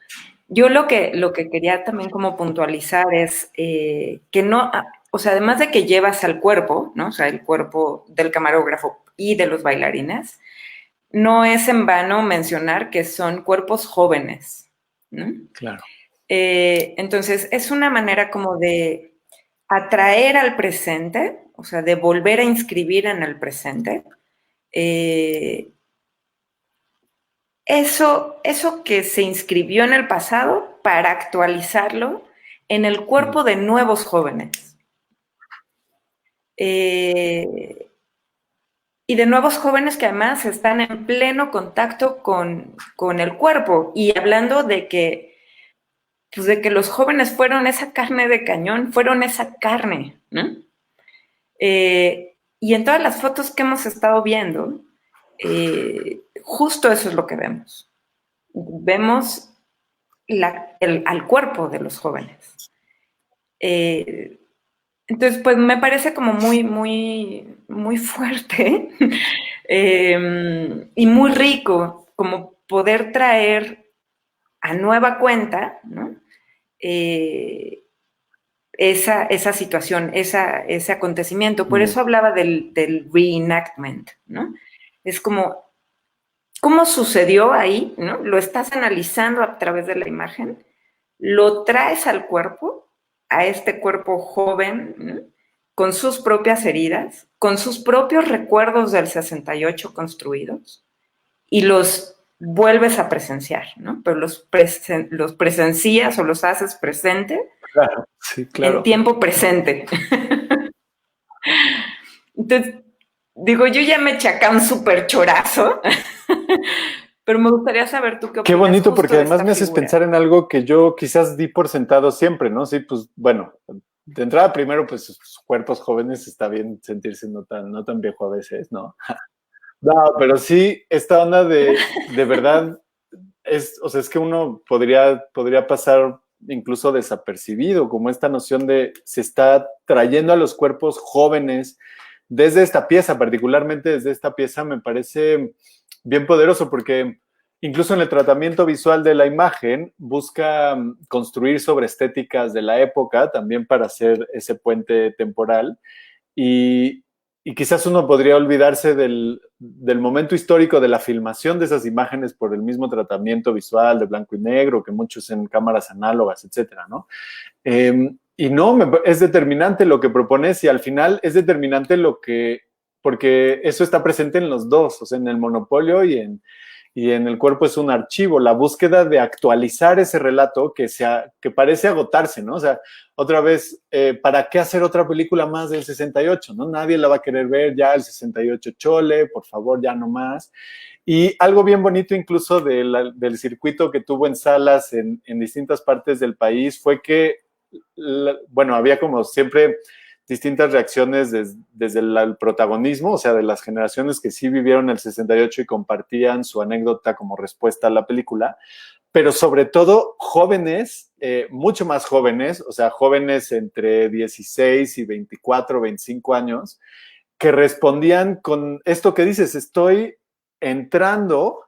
Yo lo que quería también como puntualizar es que no, o sea, además de que llevas al cuerpo, ¿no? O sea, el cuerpo del camarógrafo y de los bailarines, no es en vano mencionar que son cuerpos jóvenes, ¿no? Claro. Entonces, es una manera como de atraer al presente, o sea, de volver a inscribir en el presente. Eso que se inscribió en el pasado para actualizarlo en el cuerpo de nuevos jóvenes. Y de nuevos jóvenes que además están en pleno contacto con el cuerpo y hablando de que los jóvenes fueron esa carne de cañón, fueron esa carne, ¿no? Y en todas las fotos que hemos estado viendo, justo eso es lo que vemos. Vemos al cuerpo de los jóvenes. Entonces, pues me parece como muy, muy, muy fuerte y muy rico como poder traer a nueva cuenta, ¿no? Esa situación, ese acontecimiento. Por eso hablaba del reenactment, ¿no? Es como, ¿cómo sucedió ahí? ¿No? Lo estás analizando a través de la imagen, lo traes al cuerpo, a este cuerpo joven, ¿no? Con sus propias heridas, con sus propios recuerdos del 68 construidos, y los vuelves a presenciar, ¿no? Pero los presencias o los haces presente. Claro, sí, claro. En tiempo presente. Entonces, digo, yo ya me eché acá un súper chorazo Pero me gustaría saber tú qué opinas. Qué bonito, porque de además esta me haces figura. pensar en algo que yo quizás di por sentado siempre, ¿no? Sí, pues bueno, de entrada primero, pues sus cuerpos jóvenes está bien sentirse no tan viejo a veces, ¿no? No, pero sí, esta onda de verdad o sea, es que uno podría pasar incluso desapercibido, como esta noción de se está trayendo a los cuerpos jóvenes desde esta pieza, particularmente desde esta pieza, me parece bien poderoso porque incluso en el tratamiento visual de la imagen busca construir sobre estéticas de la época también para hacer ese puente temporal y, y quizás uno podría olvidarse del momento histórico de la filmación de esas imágenes por el mismo tratamiento visual de blanco y negro que muchos en cámaras análogas, etcétera, ¿no? Y no, es determinante lo que propones y al final es determinante porque eso está presente en los dos, o sea, en el monopolio y en el cuerpo es un archivo, la búsqueda de actualizar ese relato que parece agotarse, ¿no? O sea, otra vez, ¿para qué hacer otra película más del 68? ¿No? Nadie la va a querer ver ya el 68 chole, por favor, ya no más. Y algo bien bonito incluso del circuito que tuvo en salas en distintas partes del país fue que, bueno, había como siempre distintas reacciones desde el protagonismo, o sea, de las generaciones que sí vivieron el 68 y compartían su anécdota como respuesta a la película, pero sobre todo jóvenes, mucho más jóvenes, o sea, jóvenes entre 16 y 24, 25 años, que respondían con esto que dices, estoy entrando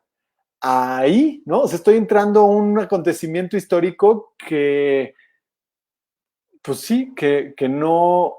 ahí, ¿no? O sea, estoy entrando a un acontecimiento histórico pues sí, que no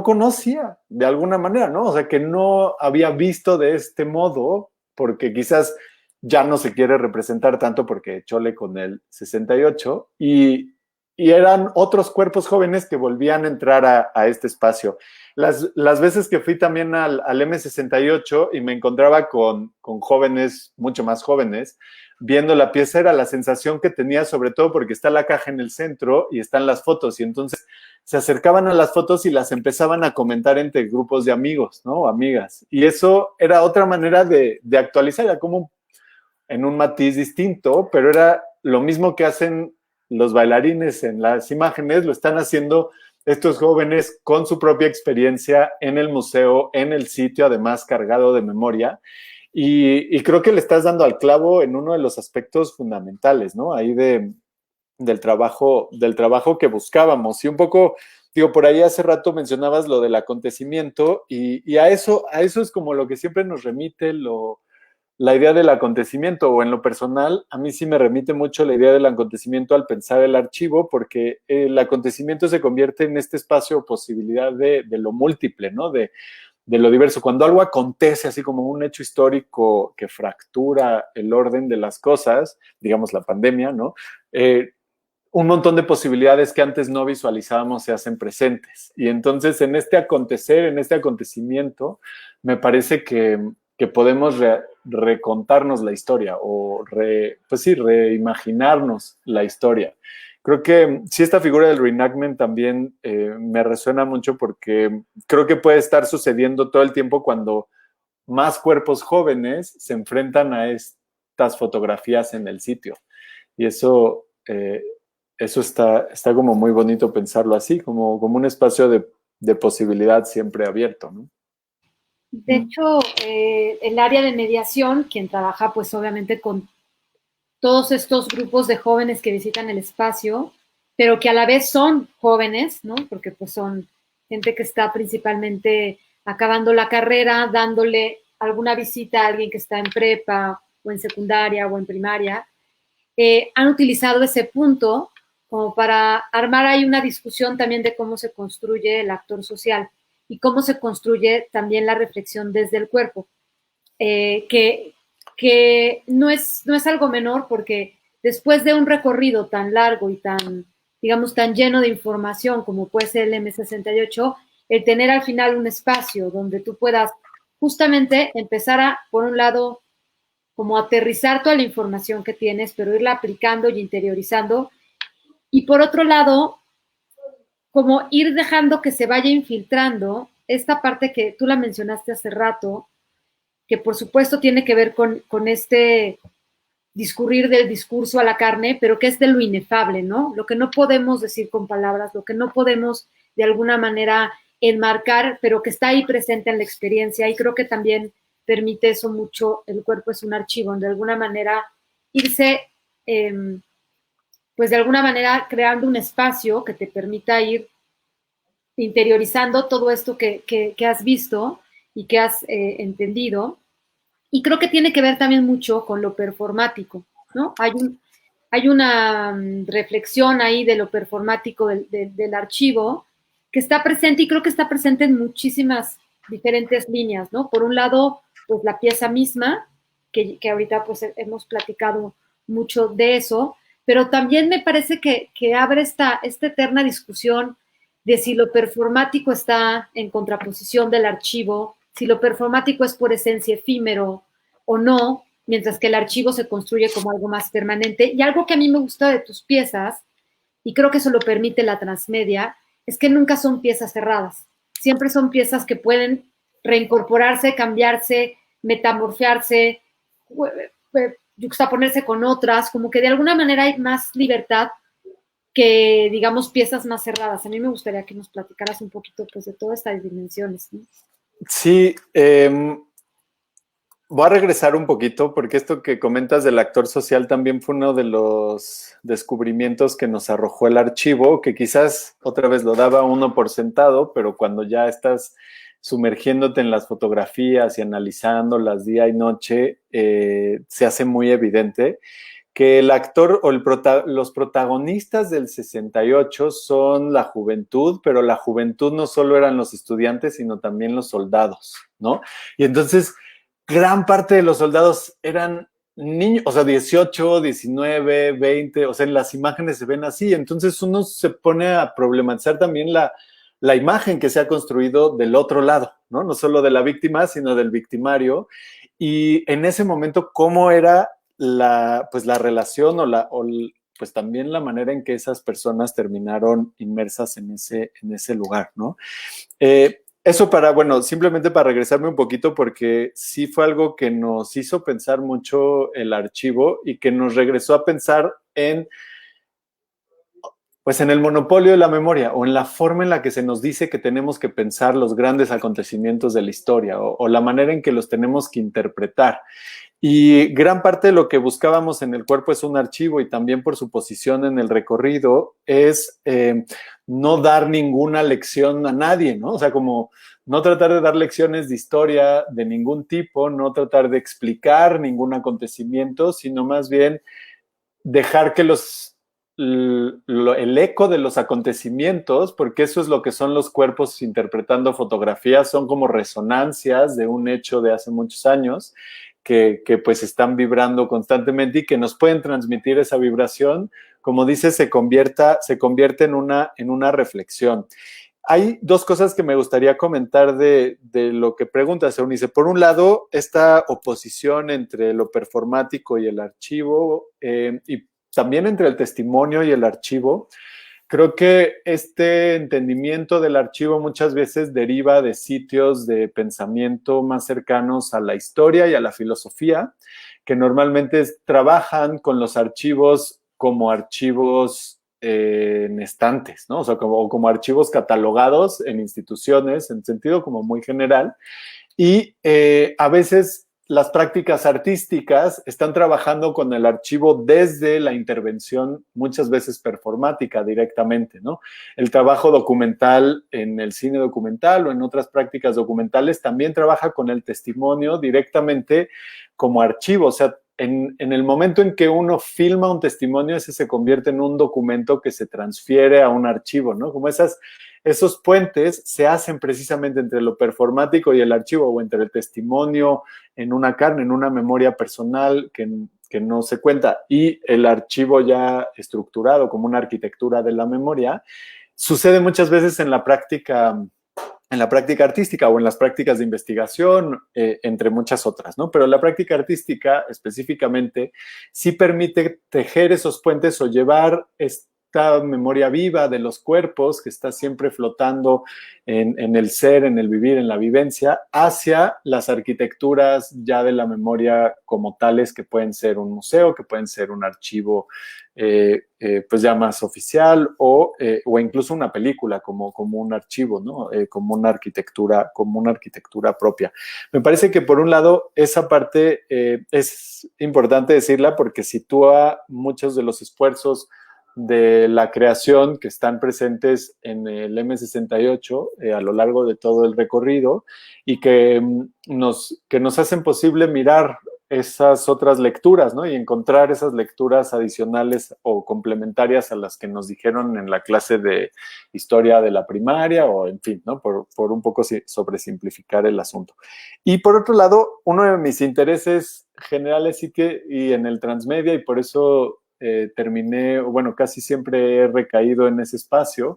conocía de alguna manera, ¿no? O sea, que no había visto de este modo, porque quizás ya no se quiere representar tanto porque chole con el 68 y eran otros cuerpos jóvenes que volvían a entrar a este espacio. Las veces que fui también al M68 y me encontraba con jóvenes, mucho más jóvenes, viendo la pieza era la sensación que tenía, sobre todo porque está la caja en el centro y están las fotos, y entonces se acercaban a las fotos y las empezaban a comentar entre grupos de amigos, ¿no? O amigas. Y eso era otra manera de actualizar, era como en un matiz distinto, pero era lo mismo que hacen los bailarines en las imágenes, lo están haciendo estos jóvenes con su propia experiencia en el museo, en el sitio, además cargado de memoria. Y creo que le estás dando al clavo en uno de los aspectos fundamentales, ¿no? Ahí del trabajo que buscábamos. Y un poco, digo, por ahí hace rato mencionabas lo del acontecimiento y a eso es como lo que siempre nos remite la idea del acontecimiento, o en lo personal, a mí sí me remite mucho la idea del acontecimiento al pensar el archivo, porque el acontecimiento se convierte en este espacio o posibilidad de lo múltiple, ¿no? De lo diverso. Cuando algo acontece así como un hecho histórico que fractura el orden de las cosas, digamos la pandemia, ¿no? Un montón de posibilidades que antes no visualizábamos se hacen presentes. Y entonces en este acontecer, en este acontecimiento, me parece que podemos recontarnos la historia o pues sí, reimaginarnos la historia. Creo que sí, esta figura del reenactment también me resuena mucho porque creo que puede estar sucediendo todo el tiempo cuando más cuerpos jóvenes se enfrentan a estas fotografías en el sitio. Y eso está como muy bonito pensarlo así, como un espacio de posibilidad siempre abierto, ¿no? De hecho, el área de mediación, quien trabaja pues obviamente con todos estos grupos de jóvenes que visitan el espacio, pero que a la vez son jóvenes, ¿no? Porque pues son gente que está principalmente acabando la carrera, dándole alguna visita a alguien que está en prepa o en secundaria o en primaria, han utilizado ese punto como para armar ahí una discusión también de cómo se construye el actor social y cómo se construye también la reflexión desde el cuerpo, que no es algo menor porque después de un recorrido tan largo y tan, digamos, tan lleno de información como puede ser el M68, el tener al final un espacio donde tú puedas justamente empezar a, por un lado, como aterrizar toda la información que tienes, pero irla aplicando y interiorizando. Y por otro lado, como ir dejando que se vaya infiltrando esta parte que tú la mencionaste hace rato, que por supuesto tiene que ver con este discurrir del discurso a la carne, pero que es de lo inefable, ¿no? Lo que no podemos decir con palabras, lo que no podemos de alguna manera enmarcar, pero que está ahí presente en la experiencia, y creo que también permite eso mucho. El cuerpo es un archivo, de alguna manera irse, pues de alguna manera creando un espacio que te permita ir interiorizando todo esto que has visto y que has entendido. Y creo que tiene que ver también mucho con lo performático, ¿no? Hay una reflexión ahí de lo performático del archivo que está presente, y creo que está presente en muchísimas diferentes líneas, ¿no? Por un lado, pues la pieza misma, que ahorita pues hemos platicado mucho de eso, pero también me parece que abre esta eterna discusión de si lo performático está en contraposición del archivo, si lo performático es por esencia efímero o no, mientras que el archivo se construye como algo más permanente. Y algo que a mí me gusta de tus piezas, y creo que eso lo permite la transmedia, es que nunca son piezas cerradas. Siempre son piezas que pueden reincorporarse, cambiarse, metamorfearse, yuxtaponerse con otras, como que de alguna manera hay más libertad que, digamos, piezas más cerradas. A mí me gustaría que nos platicaras un poquito, pues, de todas estas dimensiones, ¿no? Sí, voy a regresar un poquito porque esto que comentas del actor social también fue uno de los descubrimientos que nos arrojó el archivo, que quizás otra vez lo daba uno por sentado, pero cuando ya estás sumergiéndote en las fotografías y analizándolas día y noche, se hace muy evidente que el actor o los protagonistas del 68 son la juventud, pero la juventud no solo eran los estudiantes, sino también los soldados, ¿no? Y entonces gran parte de los soldados eran niños, o sea, 18, 19, 20, o sea, en las imágenes se ven así. Entonces uno se pone a problematizar también la imagen que se ha construido del otro lado, ¿no? No solo de la víctima, sino del victimario. Y en ese momento, ¿cómo era pues la relación pues también la manera en que esas personas terminaron inmersas en ese lugar, ¿no? Eso simplemente para regresarme un poquito, porque sí fue algo que nos hizo pensar mucho el archivo y que nos regresó a pensar pues en el monopolio de la memoria, o en la forma en la que se nos dice que tenemos que pensar los grandes acontecimientos de la historia, o la manera en que los tenemos que interpretar. Y gran parte de lo que buscábamos en el cuerpo es un archivo, y también por su posición en el recorrido, es no dar ninguna lección a nadie, ¿no? O sea, como no tratar de dar lecciones de historia de ningún tipo, no tratar de explicar ningún acontecimiento, sino más bien dejar que el eco de los acontecimientos, porque eso es lo que son los cuerpos interpretando fotografías, son como resonancias de un hecho de hace muchos años, que pues están vibrando constantemente y que nos pueden transmitir esa vibración, como dice, se convierte en una reflexión. Hay dos cosas que me gustaría comentar de lo que preguntas, Eunice. Por un lado, esta oposición entre lo performático y el archivo, y también entre el testimonio y el archivo. Creo que este entendimiento del archivo muchas veces deriva de sitios de pensamiento más cercanos a la historia y a la filosofía, que normalmente trabajan con los archivos como archivos en estantes, ¿no? O sea, como archivos catalogados en instituciones, en sentido como muy general. Y a veces las prácticas artísticas están trabajando con el archivo desde la intervención, muchas veces performática directamente, ¿no? El trabajo documental en el cine documental o en otras prácticas documentales también trabaja con el testimonio directamente como archivo. O sea, en el momento en que uno filma un testimonio, ese se convierte en un documento que se transfiere a un archivo, ¿no? Como esos puentes se hacen precisamente entre lo performático y el archivo, o entre el testimonio en una carne, en una memoria personal que no se cuenta, y el archivo ya estructurado como una arquitectura de la memoria. Sucede muchas veces en la práctica artística o en las prácticas de investigación, entre muchas otras, ¿no? Pero la práctica artística específicamente sí permite tejer esos puentes o llevar esta memoria viva de los cuerpos que está siempre flotando en el ser, en el vivir, en la vivencia, hacia las arquitecturas ya de la memoria como tales, que pueden ser un museo, que pueden ser un archivo pues ya más oficial, o incluso una película como un archivo, ¿no? Como una arquitectura propia. Me parece que por un lado esa parte es importante decirla porque sitúa muchos de los esfuerzos de la creación que están presentes en el M68 a lo largo de todo el recorrido y que nos hacen posible mirar esas otras lecturas, ¿no? Y encontrar esas lecturas adicionales o complementarias a las que nos dijeron en la clase de historia de la primaria o, en fin, ¿no? Por un poco sobresimplificar el asunto. Y por otro lado, uno de mis intereses generales sí que, y en el transmedia, y por eso terminé, bueno, casi siempre he recaído en ese espacio,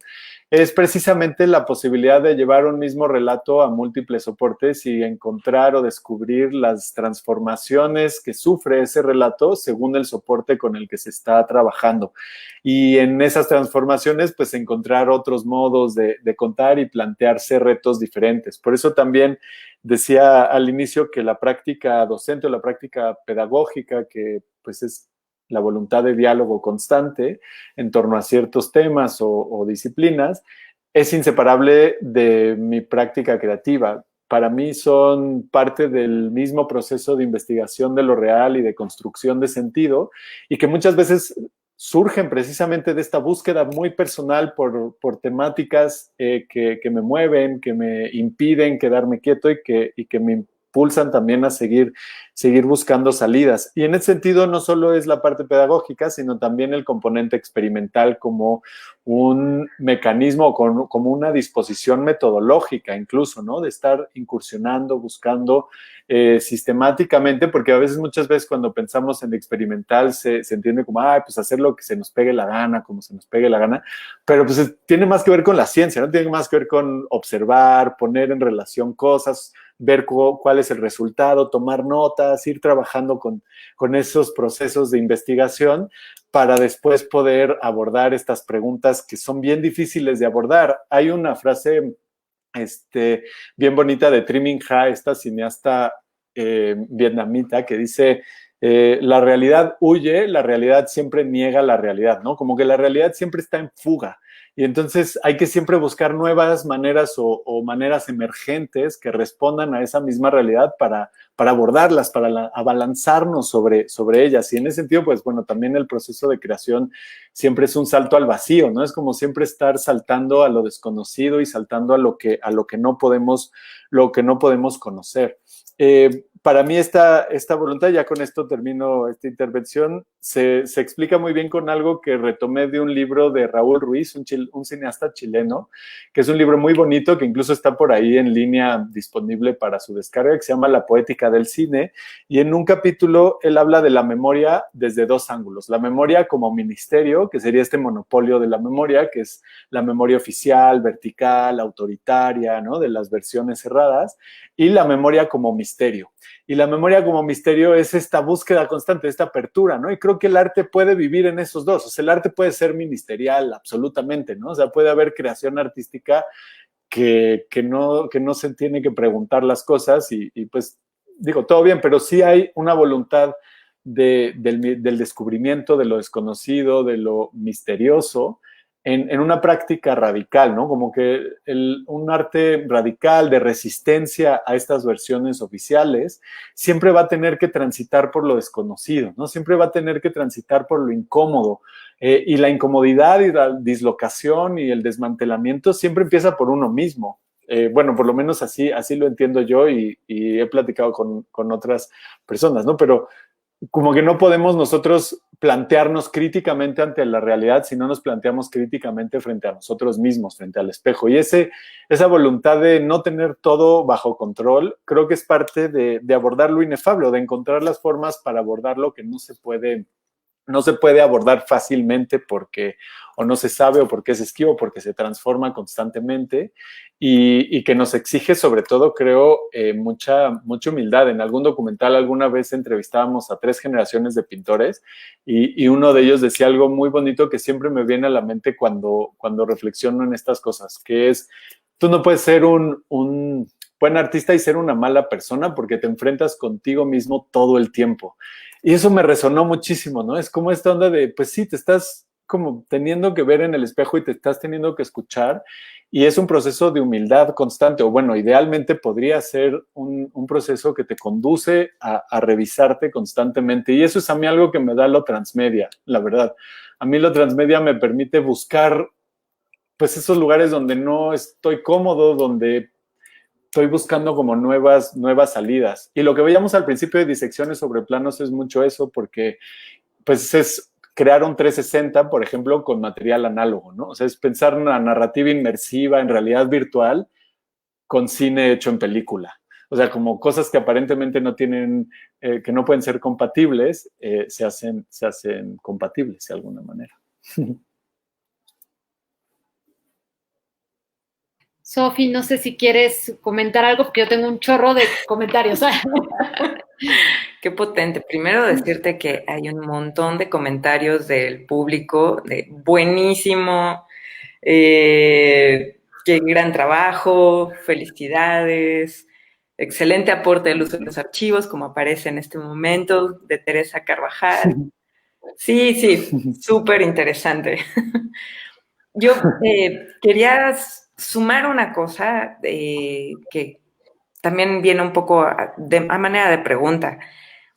es precisamente la posibilidad de llevar un mismo relato a múltiples soportes y encontrar o descubrir las transformaciones que sufre ese relato según el soporte con el que se está trabajando. Y en esas transformaciones, pues encontrar otros modos de contar y plantearse retos diferentes. Por eso también decía al inicio que la práctica docente o la práctica pedagógica, que pues es la voluntad de diálogo constante en torno a ciertos temas o disciplinas, es inseparable de mi práctica creativa. Para mí son parte del mismo proceso de investigación de lo real y de construcción de sentido, y que muchas veces surgen precisamente de esta búsqueda muy personal por temáticas que me mueven, que me impiden quedarme quieto y que me impulsan también a seguir buscando salidas. Y en ese sentido no solo es la parte pedagógica, sino también el componente experimental como un mecanismo, como una disposición metodológica incluso, ¿no? De estar incursionando, buscando sistemáticamente, porque a veces, muchas veces cuando pensamos en experimental se entiende como, pues hacer lo que se nos pegue la gana, como se nos pegue la gana, pero pues tiene más que ver con la ciencia, ¿no? Tiene más que ver con observar, poner en relación cosas, ver cuál es el resultado, tomar notas, ir trabajando con esos procesos de investigación para después poder abordar estas preguntas que son bien difíciles de abordar. Hay una frase bien bonita de Tri Minh Ha, esta cineasta vietnamita, que dice, la realidad huye, la realidad siempre niega la realidad, ¿no? Como que la realidad siempre está en fuga. Y entonces hay que siempre buscar nuevas maneras o maneras emergentes que respondan a esa misma realidad para abordarlas, para abalanzarnos sobre ellas. Y en ese sentido, pues bueno, también el proceso de creación siempre es un salto al vacío, ¿no? Es como siempre estar saltando a lo desconocido y saltando a lo que no podemos conocer. Para mí esta voluntad, ya con esto termino esta intervención, se explica muy bien con algo que retomé de un libro de Raúl Ruiz, un cineasta chileno, que es un libro muy bonito, que incluso está por ahí en línea disponible para su descarga, que se llama La poética del cine, y en un capítulo él habla de la memoria desde dos ángulos. La memoria como ministerio, que sería este monopolio de la memoria, que es la memoria oficial, vertical, autoritaria, ¿no? De las versiones cerradas, y la memoria como misterio. Y la memoria como misterio es esta búsqueda constante, esta apertura, ¿no? Y creo que el arte puede vivir en esos dos. O sea, el arte puede ser ministerial, absolutamente, ¿no? O sea, puede haber creación artística que no se tiene que preguntar las cosas y pues, digo, todo bien, pero sí hay una voluntad del descubrimiento, de lo desconocido, de lo misterioso, en una práctica radical, ¿no? Como que un arte radical de resistencia a estas versiones oficiales siempre va a tener que transitar por lo desconocido, ¿no? Siempre va a tener que transitar por lo incómodo. Y la incomodidad y la dislocación y el desmantelamiento siempre empieza por uno mismo. Bueno, por lo menos así lo entiendo yo y he platicado con otras personas, ¿no? Pero como que no podemos nosotros plantearnos críticamente ante la realidad si no nos planteamos críticamente frente a nosotros mismos, frente al espejo. Y esa voluntad de no tener todo bajo control, creo que es parte de abordar lo inefable, de encontrar las formas para abordar lo que no se puede no se puede abordar fácilmente porque o no se sabe o porque es esquivo, porque se transforma constantemente y que nos exige sobre todo, creo, mucha humildad. En algún documental alguna vez entrevistábamos a 3 generaciones de pintores y uno de ellos decía algo muy bonito que siempre me viene a la mente cuando reflexiono en estas cosas, que es, tú no puedes ser un buen artista y ser una mala persona porque te enfrentas contigo mismo todo el tiempo. Y eso me resonó muchísimo, ¿no? Es como esta onda de, pues sí, te estás como teniendo que ver en el espejo y te estás teniendo que escuchar y es un proceso de humildad constante, o bueno, idealmente podría ser un proceso que te conduce a revisarte constantemente y eso es a mí algo que me da lo transmedia, la verdad. A mí lo transmedia me permite buscar pues esos lugares donde no estoy cómodo, donde estoy buscando como nuevas salidas. Y lo que veíamos al principio de Disecciones sobre Planos es mucho eso, porque pues es crear un 360, por ejemplo, con material análogo, ¿no? O sea, es pensar en una narrativa inmersiva, en realidad virtual, con cine hecho en película. O sea, como cosas que aparentemente no tienen, que no pueden ser compatibles, se hacen compatibles de alguna manera. Sofi, no sé si quieres comentar algo, porque yo tengo un chorro de comentarios. Qué potente. Primero decirte que hay un montón de comentarios del público de buenísimo, qué gran trabajo, felicidades, excelente aporte del uso de los archivos, como aparece en este momento, de Teresa Carvajal. Sí, súper interesante. Yo quería sumar una cosa que también viene un poco a manera de pregunta.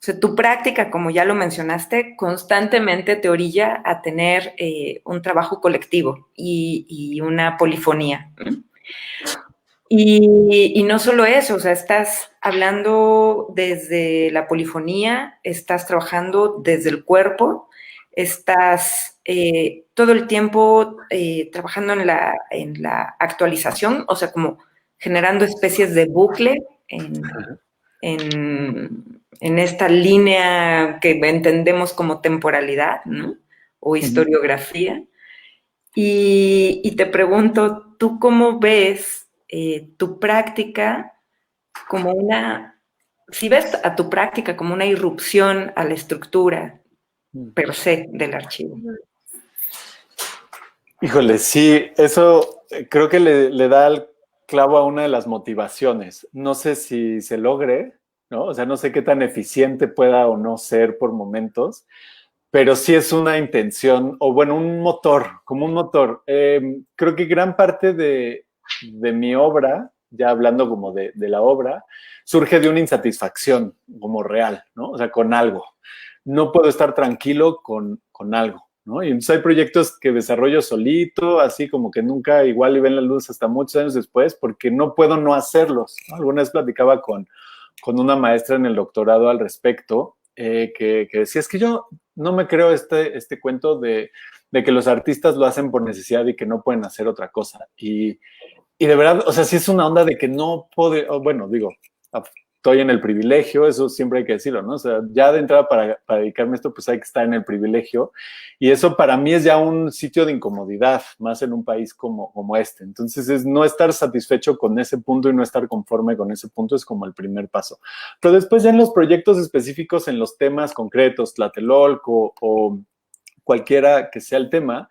O sea, tu práctica, como ya lo mencionaste, constantemente te orilla a tener un trabajo colectivo y una polifonía. Y no solo eso, o sea, estás hablando desde la polifonía, estás trabajando desde el cuerpo, estás todo el tiempo trabajando en la actualización, o sea, como generando especies de bucle en esta línea que entendemos como temporalidad, ¿no? O historiografía. Y te pregunto, ¿tú cómo ves tu práctica como si ves a tu práctica como una irrupción a la estructura per se del archivo? Híjole, sí, eso creo que le da el clavo a una de las motivaciones. No sé si se logre, ¿no? O sea, no sé qué tan eficiente pueda o no ser por momentos, pero sí es una intención, o bueno, un motor, como un motor. Creo que gran parte de mi obra, ya hablando como de la obra, surge de una insatisfacción como real, ¿no? O sea, con algo. No puedo estar tranquilo con algo. ¿no? Y entonces hay proyectos que desarrollo solito, así como que nunca igual y ven la luz hasta muchos años después, porque no puedo no hacerlos. ¿no? Alguna vez platicaba con una maestra en el doctorado al respecto, que decía, es que yo no me creo este cuento de que los artistas lo hacen por necesidad y que no pueden hacer otra cosa. Y de verdad, o sea, sí es una onda de que no puedo, bueno, digo, estoy en el privilegio, eso siempre hay que decirlo, ¿no? O sea, ya de entrada para dedicarme a esto, pues hay que estar en el privilegio. Y eso para mí es ya un sitio de incomodidad, más en un país como este. Entonces, es no estar satisfecho con ese punto y no estar conforme con ese punto es como el primer paso. Pero después ya en los proyectos específicos, en los temas concretos, Tlatelolco o cualquiera que sea el tema,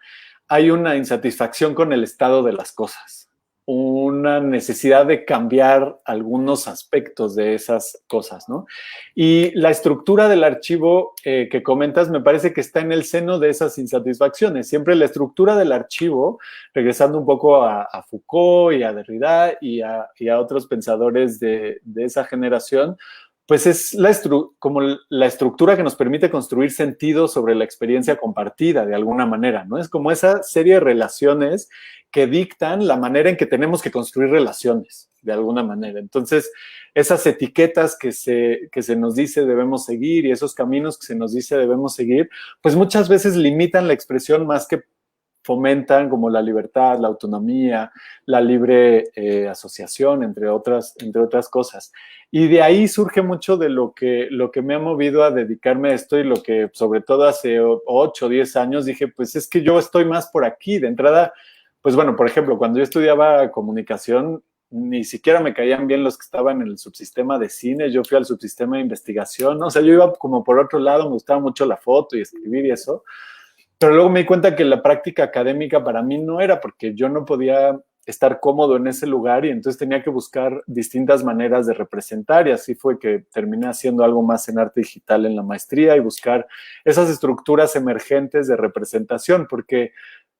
hay una insatisfacción con el estado de las cosas. Una necesidad de cambiar algunos aspectos de esas cosas, ¿no? Y la estructura del archivo que comentas me parece que está en el seno de esas insatisfacciones. Siempre la estructura del archivo, regresando un poco a Foucault y a Derrida y a otros pensadores de esa generación, pues es como la estructura que nos permite construir sentido sobre la experiencia compartida de alguna manera, ¿no? Es como esa serie de relaciones que dictan la manera en que tenemos que construir relaciones, de alguna manera. Entonces, esas etiquetas que se nos dice debemos seguir y esos caminos que se nos dice debemos seguir, pues muchas veces limitan la expresión más que fomentan como la libertad, la autonomía, la libre asociación, entre otras cosas. Y de ahí surge mucho de lo que me ha movido a dedicarme a esto y lo que sobre todo hace 8 o 10 años dije, pues es que yo estoy más por aquí. De entrada, pues bueno, por ejemplo, cuando yo estudiaba comunicación, ni siquiera me caían bien los que estaban en el subsistema de cine, yo fui al subsistema de investigación, ¿no? O sea, yo iba como por otro lado, me gustaba mucho la foto y escribir y eso, pero luego me di cuenta que la práctica académica para mí no era, porque yo no podía estar cómodo en ese lugar y entonces tenía que buscar distintas maneras de representar y así fue que terminé haciendo algo más en arte digital en la maestría y buscar esas estructuras emergentes de representación, porque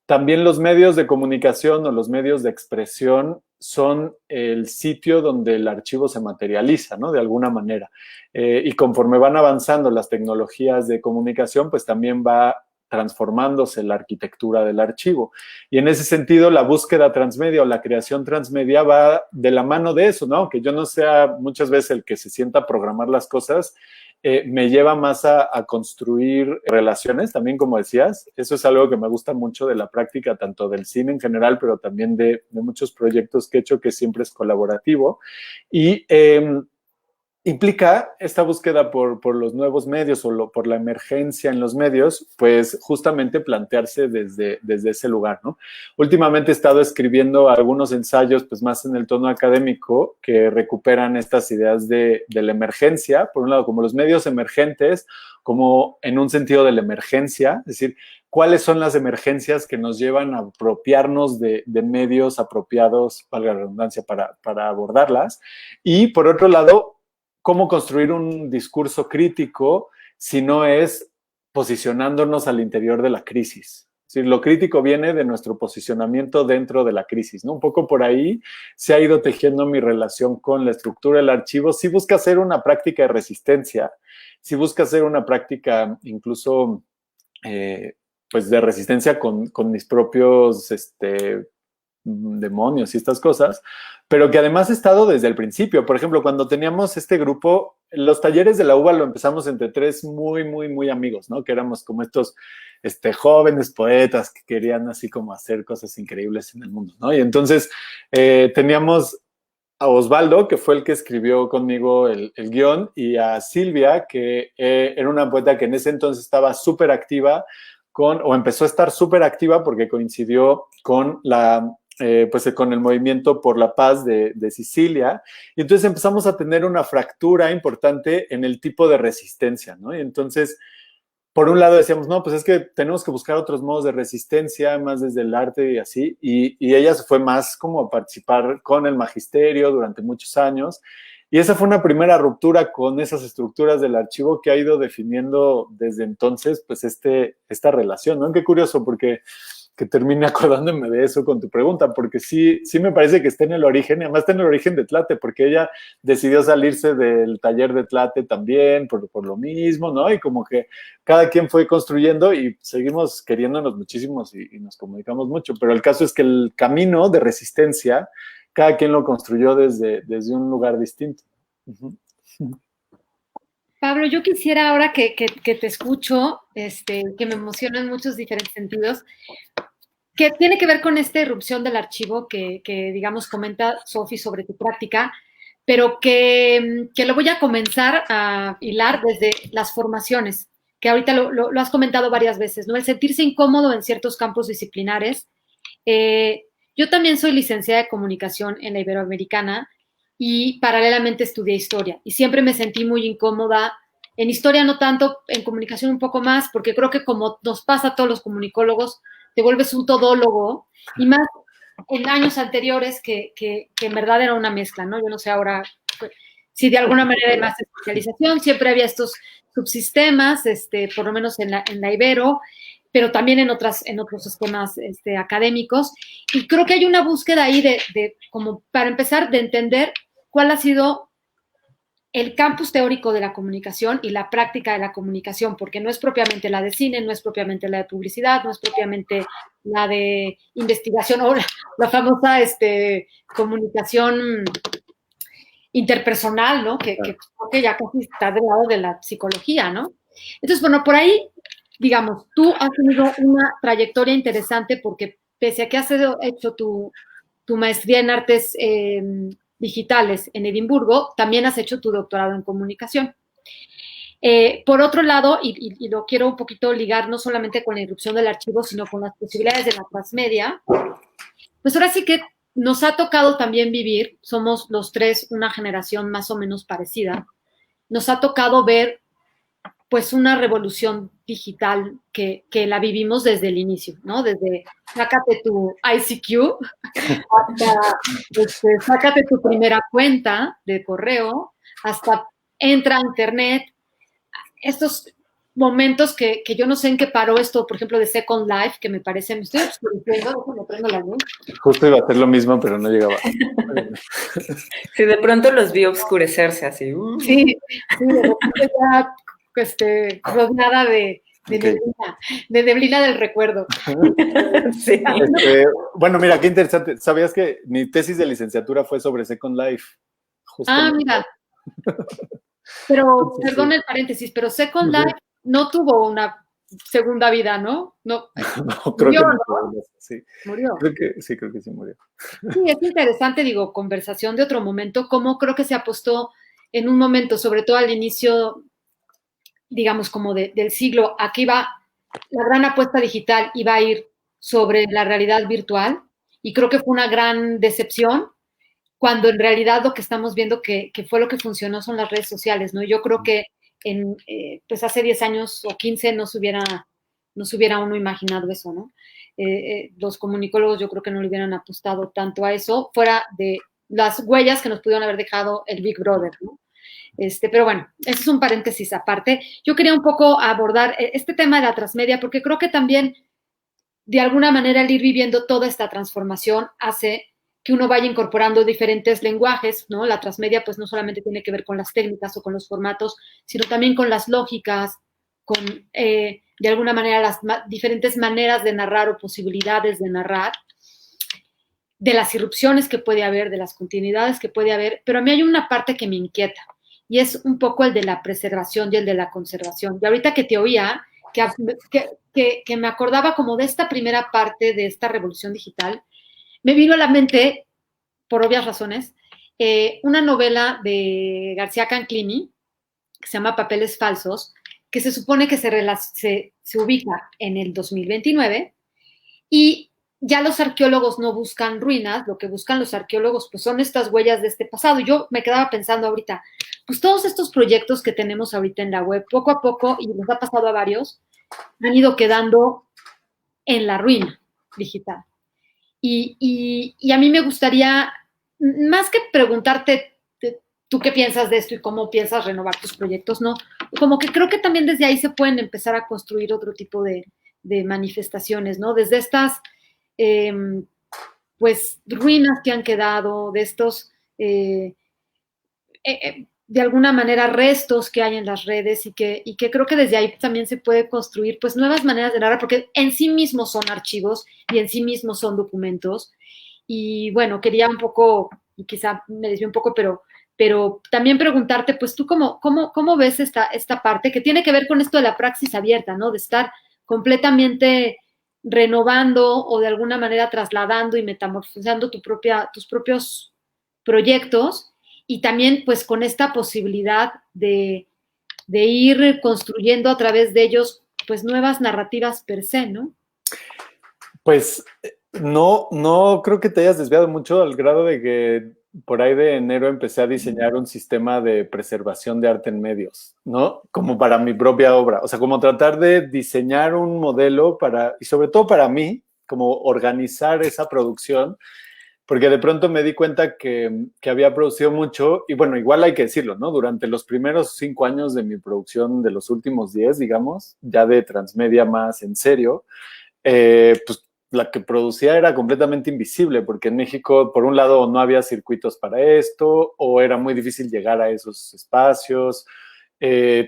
también los medios de comunicación o los medios de expresión son el sitio donde el archivo se materializa, ¿no? De alguna manera. Y conforme van avanzando las tecnologías de comunicación, pues también va transformándose la arquitectura del archivo. Y en ese sentido, la búsqueda transmedia o la creación transmedia va de la mano de eso, ¿no? Que yo no sea muchas veces el que se sienta a programar las cosas, me lleva más a construir relaciones, también como decías, eso es algo que me gusta mucho de la práctica, tanto del cine en general, pero también de muchos proyectos que he hecho, que siempre es colaborativo, y implica esta búsqueda por los nuevos medios o por la emergencia en los medios, pues justamente plantearse desde ese lugar, ¿no? Últimamente he estado escribiendo algunos ensayos, pues más en el tono académico, que recuperan estas ideas de la emergencia, por un lado, como los medios emergentes, como en un sentido de la emergencia, es decir, cuáles son las emergencias que nos llevan a apropiarnos de medios apropiados, valga la redundancia, para abordarlas, y por otro lado, cómo construir un discurso crítico si no es posicionándonos al interior de la crisis. Es decir, lo crítico viene de nuestro posicionamiento dentro de la crisis, ¿no? Un poco por ahí se ha ido tejiendo mi relación con la estructura del archivo. Si busca hacer una práctica de resistencia, si busca hacer una práctica incluso pues de resistencia con mis propios demonios y estas cosas, pero que además he estado desde el principio. Por ejemplo, cuando teníamos este grupo, los talleres de la UBA lo empezamos entre 3 muy amigos, ¿no? Que éramos como estos jóvenes poetas que querían así como hacer cosas increíbles en el mundo, ¿no? Y entonces teníamos a Osvaldo, que fue el que escribió conmigo el guión, y a Silvia, que era una poeta que en ese entonces estaba súper activa o empezó a estar súper activa porque coincidió con pues con el movimiento por la paz de Sicilia, y entonces empezamos a tener una fractura importante en el tipo de resistencia, ¿no? Y entonces, por un lado decíamos, no, pues es que tenemos que buscar otros modos de resistencia, más desde el arte y así, y ella se fue más como a participar con el magisterio durante muchos años, y esa fue una primera ruptura con esas estructuras del archivo que ha ido definiendo desde entonces, pues esta relación, ¿no? Qué curioso, porque que termine acordándome de eso con tu pregunta, porque sí me parece que está en el origen, y además está en el origen de Tlate, porque ella decidió salirse del taller de Tlate también, por lo mismo, ¿no? Y como que cada quien fue construyendo y seguimos queriéndonos muchísimos y nos comunicamos mucho, pero el caso es que el camino de resistencia, cada quien lo construyó desde un lugar distinto. Uh-huh. Pablo, yo quisiera ahora que te escucho, que me emociona en muchos diferentes sentidos, que tiene que ver con esta irrupción del archivo que digamos, comenta Sofi sobre tu práctica, pero que lo voy a comenzar a hilar desde las formaciones, que ahorita lo has comentado varias veces, ¿no? El sentirse incómodo en ciertos campos disciplinares. Yo también soy licenciada de comunicación en la Iberoamericana y paralelamente estudié historia y siempre me sentí muy incómoda en historia, no tanto, en comunicación un poco más, porque creo que como nos pasa a todos los comunicólogos, te vuelves un todólogo, y más en años anteriores que en verdad era una mezcla, ¿no? Yo no sé ahora si de alguna manera hay más especialización, siempre había estos subsistemas, por lo menos en la Ibero, pero también en otros esquemas académicos, y creo que hay una búsqueda ahí de como para empezar, de entender cuál ha sido el campus teórico de la comunicación y la práctica de la comunicación, porque no es propiamente la de cine, no es propiamente la de publicidad, no es propiamente la de investigación o la famosa comunicación interpersonal, ¿no? Que ya casi está del lado de la psicología, ¿no? Entonces, bueno, por ahí digamos, tú has tenido una trayectoria interesante porque pese a que has hecho tu maestría en artes digitales en Edimburgo, también has hecho tu doctorado en comunicación. Por otro lado, y lo quiero un poquito ligar no solamente con la irrupción del archivo, sino con las posibilidades de la transmedia, pues ahora sí que nos ha tocado también vivir, somos los tres una generación más o menos parecida, nos ha tocado ver pues una revolución digital que la vivimos desde el inicio, ¿no? Desde sácate tu ICQ hasta sácate tu primera cuenta de correo, hasta entra a internet. Estos momentos que yo no sé en qué paró esto, por ejemplo, de Second Life, que me parece, me estoy obscureciendo, me prendo la luz. Justo iba a hacer lo mismo, pero no llegaba. Sí, de pronto los vi oscurecerse así. Sí, de repente ya rodeada de Okay. neblina del recuerdo. Sí. Bueno, mira, qué interesante. ¿Sabías que mi tesis de licenciatura fue sobre Second Life? Justamente. Mira. Pero, Sí, perdón sí. el paréntesis, pero Second Life no tuvo una segunda vida, ¿no? No, No, creo murió, que no. ¿no? Sí. Murió. Creo que sí murió. Sí, es interesante, digo, conversación de otro momento, cómo creo que se apostó en un momento, sobre todo al inicio, digamos, como del siglo, aquí va la gran apuesta digital iba a ir sobre la realidad virtual y creo que fue una gran decepción cuando en realidad lo que estamos viendo que fue lo que funcionó son las redes sociales, ¿no? Yo creo que pues hace 10 años o 15 no se hubiera uno imaginado eso, ¿no? Los comunicólogos yo creo que no le hubieran apostado tanto a eso, fuera de las huellas que nos pudieron haber dejado el Big Brother, ¿no? Pero bueno, eso es un paréntesis aparte. Yo quería un poco abordar este tema de la transmedia, porque creo que también, de alguna manera, el ir viviendo toda esta transformación hace que uno vaya incorporando diferentes lenguajes, ¿no? La transmedia, pues, no solamente tiene que ver con las técnicas o con los formatos, sino también con las lógicas, con, de alguna manera, las diferentes maneras de narrar o posibilidades de narrar, de las irrupciones que puede haber, de las continuidades que puede haber, pero a mí hay una parte que me inquieta, y es un poco el de la preservación y el de la conservación. Y ahorita que te oía, que me acordaba como de esta primera parte de esta revolución digital, me vino a la mente, por obvias razones, una novela de García Canclini, que se llama Papeles Falsos, que se supone que se ubica en el 2029, y ya los arqueólogos no buscan ruinas, lo que buscan los arqueólogos pues son estas huellas de este pasado. Yo me quedaba pensando ahorita, pues todos estos proyectos que tenemos ahorita en la web, poco a poco, y nos ha pasado a varios, han ido quedando en la ruina digital. Y a mí me gustaría, más que preguntarte tú qué piensas de esto y cómo piensas renovar tus proyectos, ¿no? Como que creo que también desde ahí se pueden empezar a construir otro tipo de manifestaciones, ¿no? Desde estas, pues, ruinas que han quedado, de estos, de alguna manera, restos que hay en las redes y que creo que desde ahí también se puede construir, pues, nuevas maneras de narrar, porque en sí mismos son archivos y en sí mismos son documentos. Y bueno, quería un poco, y quizá me desvié un poco, pero también preguntarte, pues tú cómo ves esta parte que tiene que ver con esto de la praxis abierta, ¿no? De estar completamente renovando o de alguna manera trasladando y metamorfoseando tus propios proyectos y también pues con esta posibilidad de ir construyendo a través de ellos pues nuevas narrativas per se, ¿no? Pues no creo que te hayas desviado mucho al grado de que por ahí de enero empecé a diseñar un sistema de preservación de arte en medios, ¿no? Como para mi propia obra, o sea, como tratar de diseñar un modelo para, y sobre todo para mí, como organizar esa producción, porque de pronto me di cuenta que había producido mucho, y bueno, igual hay que decirlo, ¿no? Durante los primeros 5 años de mi producción, de los últimos 10, digamos, ya de transmedia más en serio, pues la que producía era completamente invisible, porque en México, por un lado, no había circuitos para esto, o era muy difícil llegar a esos espacios.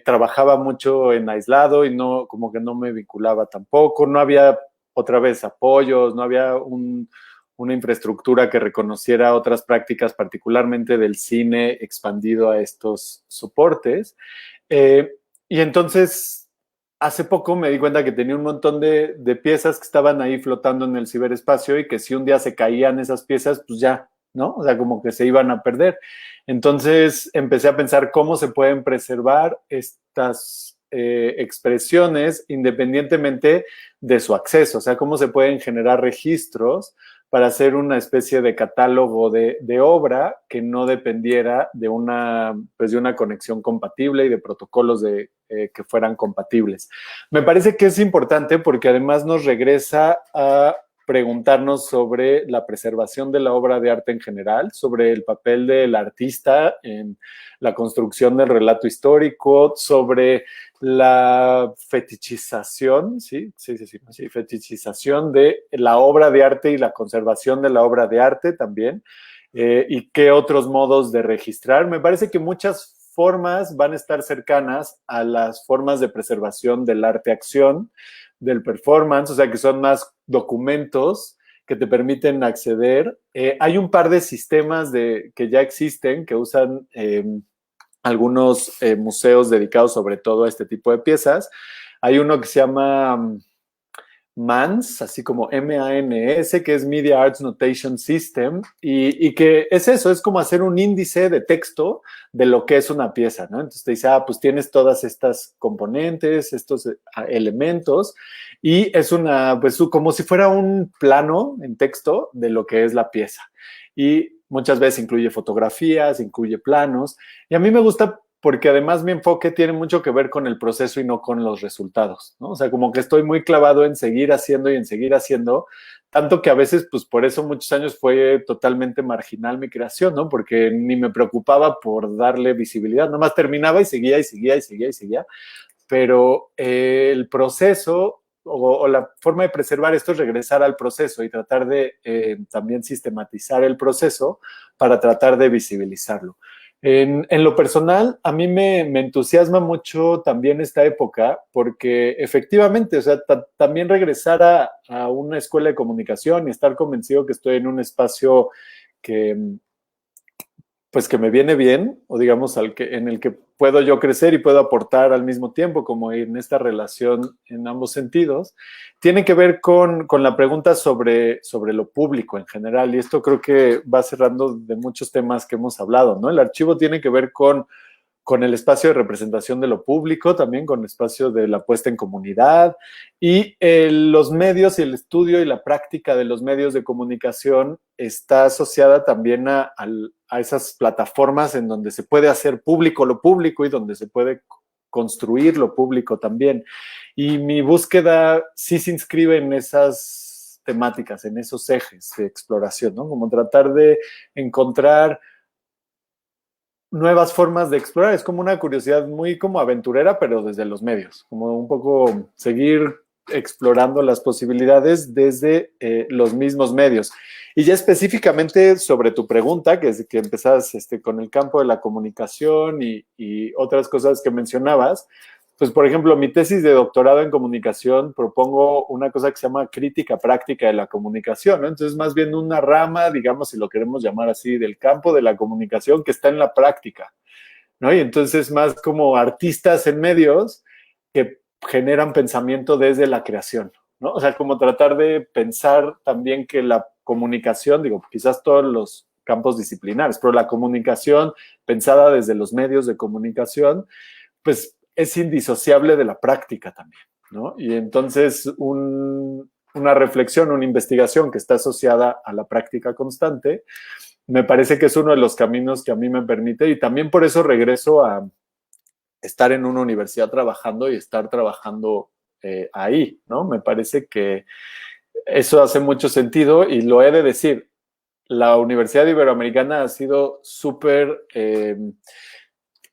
Trabajaba mucho en aislado y no, como que no me vinculaba tampoco. No había, otra vez, apoyos, no había una infraestructura que reconociera otras prácticas, particularmente del cine expandido a estos soportes. Y entonces hace poco me di cuenta que tenía un montón de piezas que estaban ahí flotando en el ciberespacio y que si un día se caían esas piezas, pues ya, ¿no? O sea, como que se iban a perder. Entonces empecé a pensar cómo se pueden preservar estas expresiones independientemente de su acceso, o sea, cómo se pueden generar registros para hacer una especie de catálogo de obra que no dependiera pues de una conexión compatible y de protocolos que fueran compatibles. Me parece que es importante porque además nos regresa a preguntarnos sobre la preservación de la obra de arte en general, sobre el papel del artista en la construcción del relato histórico, sobre la fetichización, sí, fetichización de la obra de arte y la conservación de la obra de arte también, y qué otros modos de registrar. Me parece que muchas formas van a estar cercanas a las formas de preservación del arte-acción, del performance, o sea, que son más documentos que te permiten acceder. Hay un par de sistemas que ya existen, que usan algunos museos dedicados sobre todo a este tipo de piezas. Hay uno que se llama MANS, así como M-A-N-S, que es Media Arts Notation System, y que es eso, es como hacer un índice de texto de lo que es una pieza, ¿no? Entonces te dice, pues tienes todas estas componentes, estos elementos, y es pues como si fuera un plano en texto de lo que es la pieza. Y muchas veces incluye fotografías, incluye planos, y a mí me gusta porque además mi enfoque tiene mucho que ver con el proceso y no con los resultados, ¿no? O sea, como que estoy muy clavado en seguir haciendo y en seguir haciendo, tanto que a veces, pues por eso muchos años fue totalmente marginal mi creación, ¿no? Porque ni me preocupaba por darle visibilidad, nada más terminaba y seguía y seguía y seguía y seguía, pero el proceso o la forma de preservar esto es regresar al proceso y tratar de también sistematizar el proceso para tratar de visibilizarlo. En lo personal, a mí me entusiasma mucho también esta época porque efectivamente, o sea, también regresar a una escuela de comunicación y estar convencido que estoy en un espacio que, pues que me viene bien, o digamos en el que puedo yo crecer y puedo aportar al mismo tiempo, como en esta relación en ambos sentidos, tiene que ver con la pregunta sobre lo público en general, y esto creo que va cerrando de muchos temas que hemos hablado, ¿no? El archivo tiene que ver con el espacio de representación de lo público, también con el espacio de la puesta en comunidad y los medios y el estudio y la práctica de los medios de comunicación está asociada también a esas plataformas en donde se puede hacer público lo público y donde se puede construir lo público también. Y mi búsqueda sí se inscribe en esas temáticas, en esos ejes de exploración, ¿no? Como tratar de encontrar nuevas formas de explorar. Es como una curiosidad muy como aventurera, pero desde los medios, como un poco seguir explorando las posibilidades desde los mismos medios. Y ya específicamente sobre tu pregunta, que empezás con el campo de la comunicación y otras cosas que mencionabas, pues, por ejemplo, mi tesis de doctorado en comunicación propongo una cosa que se llama crítica práctica de la comunicación, ¿no? Entonces, más bien una rama, digamos, si lo queremos llamar así, del campo de la comunicación que está en la práctica, ¿no? Y entonces, más como artistas en medios que generan pensamiento desde la creación, ¿no? O sea, como tratar de pensar también que la comunicación, digo, quizás todos los campos disciplinares, pero la comunicación pensada desde los medios de comunicación, pues es indisociable de la práctica también, ¿no? Y entonces una reflexión, una investigación que está asociada a la práctica constante, me parece que es uno de los caminos que a mí me permite, y también por eso regreso a estar en una universidad trabajando y estar trabajando ahí, ¿no? Me parece que eso hace mucho sentido y lo he de decir. La Universidad Iberoamericana ha sido súper...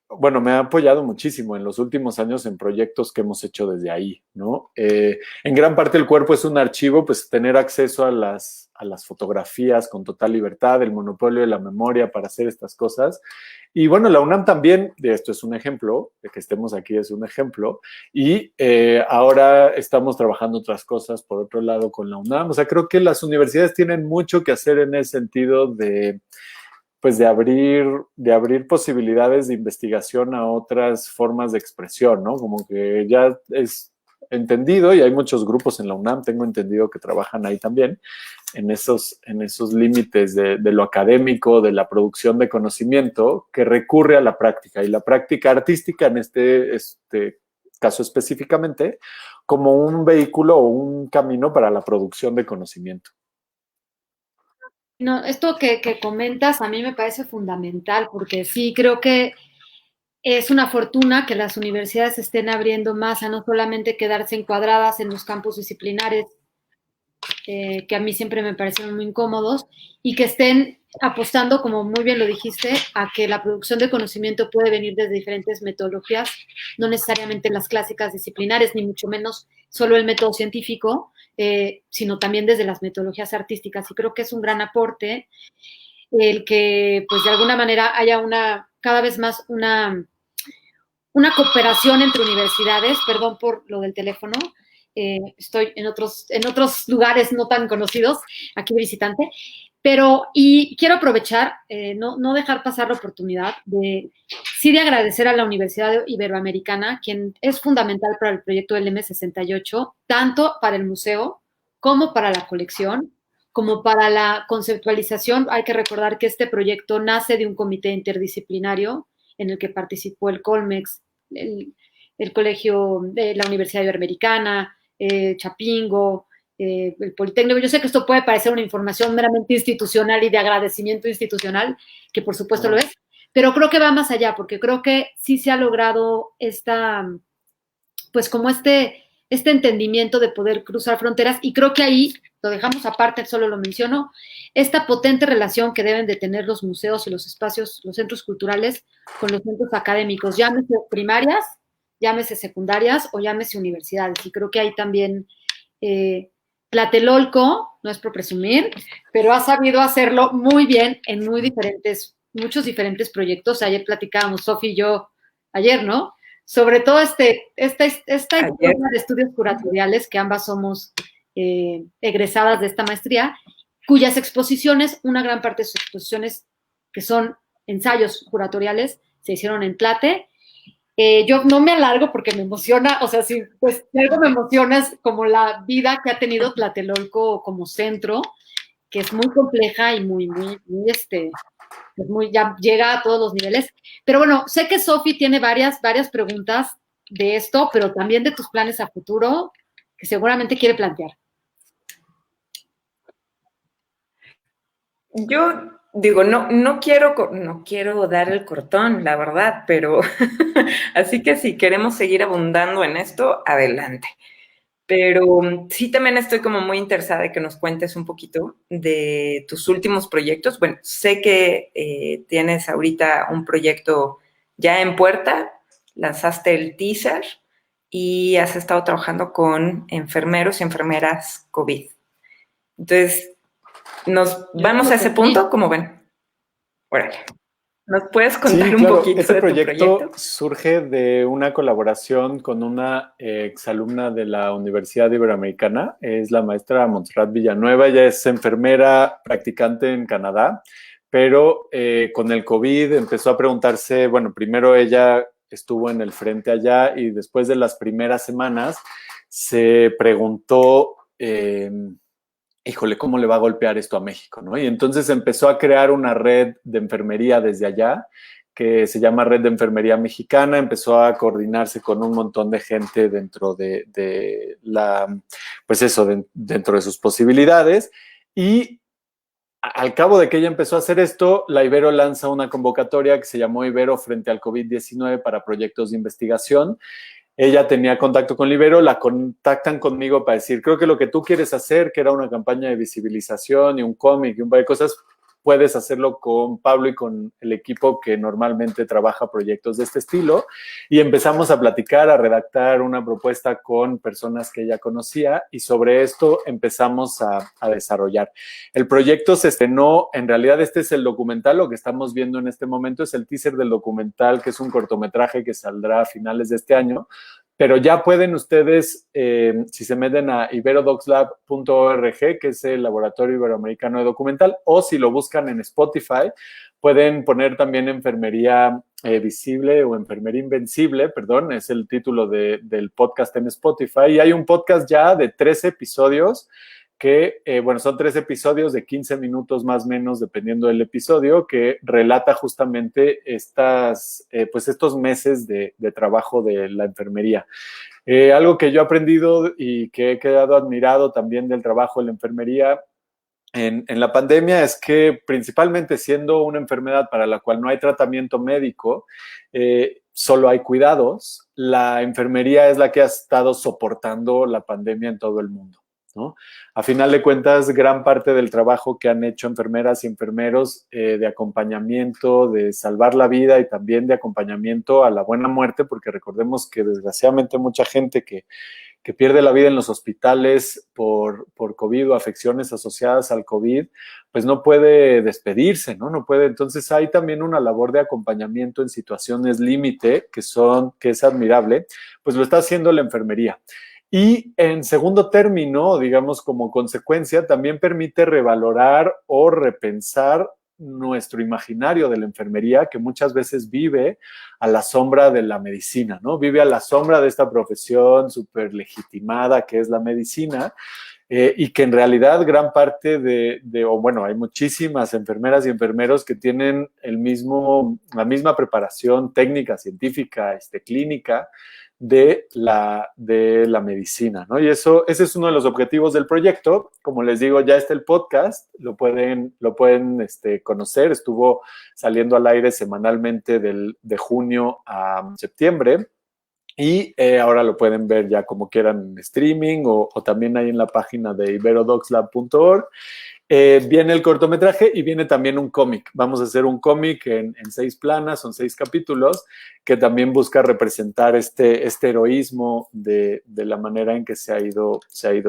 bueno, me ha apoyado muchísimo en los últimos años en proyectos que hemos hecho desde ahí, ¿no? En gran parte el cuerpo es un archivo, pues tener acceso a las fotografías con total libertad, el monopolio de la memoria para hacer estas cosas. Y bueno, la UNAM también, de esto es un ejemplo, de que estemos aquí es un ejemplo, y ahora estamos trabajando otras cosas por otro lado con la UNAM. O sea, creo que las universidades tienen mucho que hacer en ese sentido pues de abrir posibilidades de investigación a otras formas de expresión, ¿no? Como que ya es entendido, y hay muchos grupos en la UNAM, tengo entendido que trabajan ahí también, en esos límites de lo académico, de la producción de conocimiento, que recurre a la práctica, y la práctica artística en este caso específicamente, como un vehículo o un camino para la producción de conocimiento. No, esto que comentas a mí me parece fundamental porque sí creo que es una fortuna que las universidades estén abriendo más a no solamente quedarse encuadradas en los campus disciplinares, que a mí siempre me parecieron muy incómodos, y que estén apostando, como muy bien lo dijiste, a que la producción de conocimiento puede venir desde diferentes metodologías, no necesariamente las clásicas disciplinares, ni mucho menos solo el método científico, sino también desde las metodologías artísticas. Y creo que es un gran aporte el que, pues, de alguna manera haya cada vez más una cooperación entre universidades, perdón por lo del teléfono, estoy en otros lugares no tan conocidos, aquí de visitante, y quiero aprovechar, no dejar pasar la oportunidad de agradecer a la Universidad Iberoamericana, quien es fundamental para el proyecto del M68, tanto para el museo como para la colección, como para la conceptualización. Hay que recordar que este proyecto nace de un comité interdisciplinario en el que participó el Colmex, el Colegio de la Universidad Iberoamericana, Chapingo, el Politécnico. Yo sé que esto puede parecer una información meramente institucional y de agradecimiento institucional, que por supuesto lo es, pero creo que va más allá, porque creo que sí se ha logrado pues como este entendimiento de poder cruzar fronteras, y creo que ahí lo dejamos aparte, solo lo menciono, esta potente relación que deben de tener los museos y los espacios, los centros culturales con los centros académicos, llámese primarias, llámese secundarias o llámese universidades. Y creo que ahí también Tlatelolco, no es por presumir, pero ha sabido hacerlo muy bien en muchos diferentes proyectos. Ayer platicábamos, Sofi y yo, ayer, ¿no? Sobre todo esta historia de estudios curatoriales, que ambas somos egresadas de esta maestría, cuyas exposiciones, una gran parte de sus exposiciones, que son ensayos curatoriales, se hicieron en Tlate. Yo no me alargo porque me emociona, o sea, si algo me emociona es como la vida que ha tenido Tlatelolco como centro, que es muy compleja y muy ya llega a todos los niveles. Pero bueno, sé que Sofi tiene varias preguntas de esto, pero también de tus planes a futuro, que seguramente quiere plantear. Yo digo, no quiero dar el cortón, la verdad, pero así que si queremos seguir abundando en esto, adelante. Pero sí también estoy como muy interesada de que nos cuentes un poquito de tus últimos proyectos. Bueno, sé que tienes ahorita un proyecto ya en puerta, lanzaste el teaser y has estado trabajando con enfermeros y enfermeras COVID. Entonces, ¿nos vamos a ese punto? ¿Cómo ven? Órale. ¿Nos puedes contar un poquito de tu proyecto? Surge de una colaboración con una exalumna de la Universidad Iberoamericana, es la maestra Montserrat Villanueva. Ella es enfermera practicante en Canadá, pero con el COVID empezó a preguntarse, bueno, primero ella estuvo en el frente allá y después de las primeras semanas se preguntó, híjole, ¿cómo le va a golpear esto a México, ¿no? Y entonces empezó a crear una red de enfermería desde allá, que se llama Red de Enfermería Mexicana. Empezó a coordinarse con un montón de gente dentro de dentro de sus posibilidades. Y al cabo de que ella empezó a hacer esto, la Ibero lanza una convocatoria que se llamó Ibero frente al COVID-19 para proyectos de investigación. Ella tenía contacto con Libero, la contactan conmigo para decir, creo que lo que tú quieres hacer, que era una campaña de visibilización y un cómic y un par de cosas, puedes hacerlo con Pablo y con el equipo que normalmente trabaja proyectos de este estilo. Y empezamos a platicar, a redactar una propuesta con personas que ella conocía, y sobre esto empezamos a desarrollar. El proyecto se estrenó, en realidad este es el documental, lo que estamos viendo en este momento es el teaser del documental, que es un cortometraje que saldrá a finales de este año. Pero ya pueden ustedes, si se meten a iberodoxlab.org, que es el Laboratorio Iberoamericano de Documental, o si lo buscan en Spotify, pueden poner también enfermería Visible o Enfermería Invencible, perdón, es el título del podcast en Spotify. Y hay un podcast ya de 13 episodios que, bueno, son 3 episodios de 15 minutos más o menos, dependiendo del episodio, que relata justamente pues estos meses de trabajo de la enfermería. Algo que yo he aprendido y que he quedado admirado también del trabajo de la enfermería en la pandemia es que, principalmente siendo una enfermedad para la cual no hay tratamiento médico, solo hay cuidados, la enfermería es la que ha estado soportando la pandemia en todo el mundo, ¿no? A final de cuentas, gran parte del trabajo que han hecho enfermeras y enfermeros de acompañamiento, de salvar la vida y también de acompañamiento a la buena muerte, porque recordemos que desgraciadamente mucha gente que pierde la vida en los hospitales por COVID o afecciones asociadas al COVID, pues no puede despedirse, ¿no? No puede. Entonces hay también una labor de acompañamiento en situaciones límite que es admirable, pues lo está haciendo la enfermería. Y en segundo término, digamos como consecuencia, también permite revalorar o repensar nuestro imaginario de la enfermería, que muchas veces vive a la sombra de la medicina, ¿no? Vive a la sombra de esta profesión súper legitimada que es la medicina, y que en realidad gran parte hay muchísimas enfermeras y enfermeros que tienen la misma preparación técnica, científica, clínica, de la medicina, ¿no? Y ese es uno de los objetivos del proyecto. Como les digo, ya está el podcast, lo pueden conocer, estuvo saliendo al aire semanalmente de junio a septiembre, y ahora lo pueden ver ya como quieran en streaming o también ahí en la página de iberodoxlab.org. Viene el cortometraje y viene también un cómic. Vamos a hacer un cómic en 6 planas, son 6 capítulos, que también busca representar este heroísmo de la manera en que se ha ido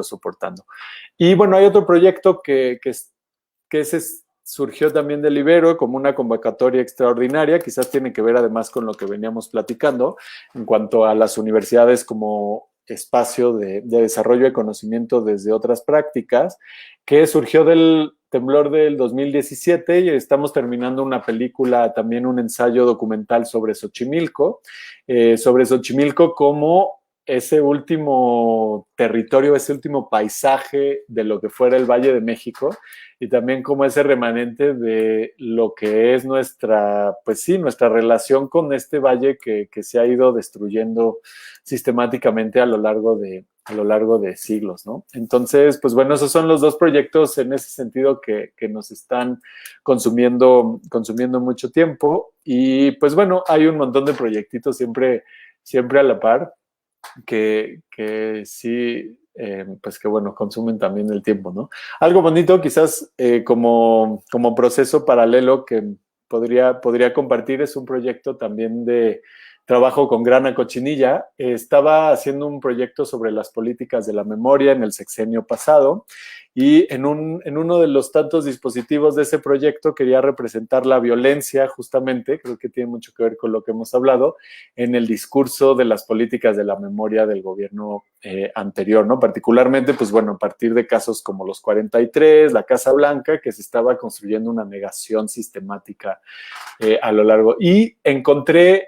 soportando. Y bueno, hay otro proyecto que surgió también del Ibero como una convocatoria extraordinaria, quizás tiene que ver además con lo que veníamos platicando en cuanto a las universidades como espacio de desarrollo de conocimiento desde otras prácticas, que surgió del temblor del 2017 y estamos terminando una película, también un ensayo documental sobre Xochimilco como ese último territorio, ese último paisaje de lo que fuera el Valle de México, y también como ese remanente de lo que es nuestra relación con este valle que se ha ido destruyendo sistemáticamente a lo largo de siglos, ¿no? Entonces, pues bueno, esos son los 2 proyectos en ese sentido que nos están consumiendo mucho tiempo. Y pues bueno, hay un montón de proyectitos siempre a la par que sí, pues que bueno, consumen también el tiempo, ¿no? Algo bonito quizás como proceso paralelo que podría compartir es un proyecto también de trabajo con grana cochinilla. Estaba haciendo un proyecto sobre las políticas de la memoria en el sexenio pasado, y en uno de los tantos dispositivos de ese proyecto quería representar la violencia, justamente, creo que tiene mucho que ver con lo que hemos hablado, en el discurso de las políticas de la memoria del gobierno anterior, ¿no? Particularmente, pues bueno, a partir de casos como los 43, la Casa Blanca, que se estaba construyendo una negación sistemática a lo largo. Y encontré,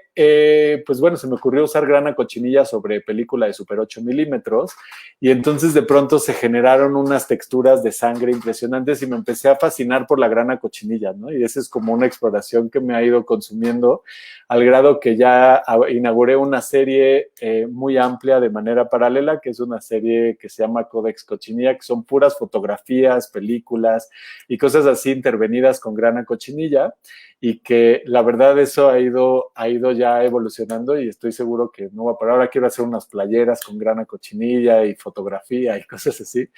pues bueno, se me ocurrió usar grana cochinilla sobre película de Super 8 milímetros, y entonces de pronto se generaron unas texturas de sangre impresionantes y me empecé a fascinar por la grana cochinilla, ¿no? Y esa es como una exploración que me ha ido consumiendo al grado que ya inauguré una serie muy amplia de manera paralela, que es una serie que se llama Codex Cochinilla, que son puras fotografías, películas y cosas así intervenidas con grana cochinilla, y que la verdad eso ha ido ya evolucionando, y estoy seguro que no va a parar. Ahora quiero hacer unas playeras con grana cochinilla y fotografía y cosas así,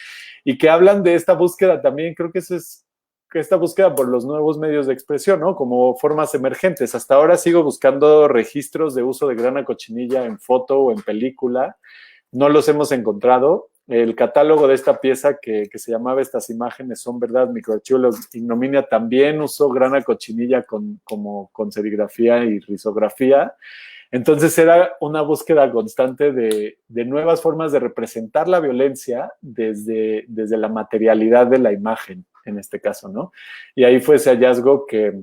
y que hablan de esta búsqueda también. Creo que esta búsqueda por los nuevos medios de expresión, ¿no? Como formas emergentes. Hasta ahora sigo buscando registros de uso de grana cochinilla en foto o en película. No los hemos encontrado. El catálogo de esta pieza que se llamaba Estas imágenes son verdad, microarchivo ignominia, también usó grana cochinilla con serigrafía y risografía. Entonces era una búsqueda constante de nuevas formas de representar la violencia desde la materialidad de la imagen, en este caso, ¿no? Y ahí fue ese hallazgo que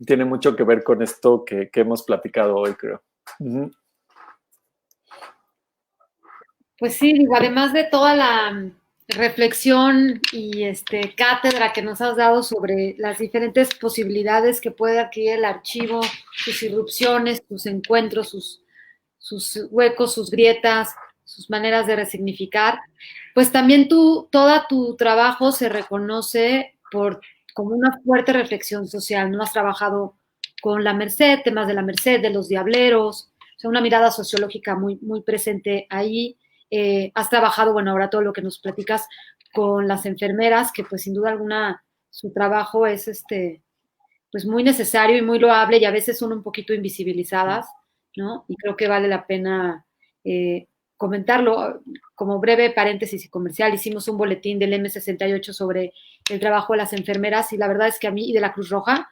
tiene mucho que ver con esto que hemos platicado hoy, creo. Uh-huh. Pues sí, digo, además de toda la reflexión y cátedra que nos has dado sobre las diferentes posibilidades que puede adquirir el archivo, sus irrupciones, sus encuentros, sus huecos, sus grietas, sus maneras de resignificar, pues también todo tu trabajo se reconoce como una fuerte reflexión social, ¿no? Has trabajado con la Merced, temas de la Merced, de los diableros, o sea, una mirada sociológica muy, muy presente ahí. Has trabajado, bueno, ahora todo lo que nos platicas con las enfermeras, que pues sin duda alguna su trabajo es pues muy necesario y muy loable y a veces son un poquito invisibilizadas, ¿no? Y creo que vale la pena comentarlo. Como breve paréntesis y comercial, hicimos un boletín del M68 sobre el trabajo de las enfermeras y la verdad es que a mí, y de la Cruz Roja,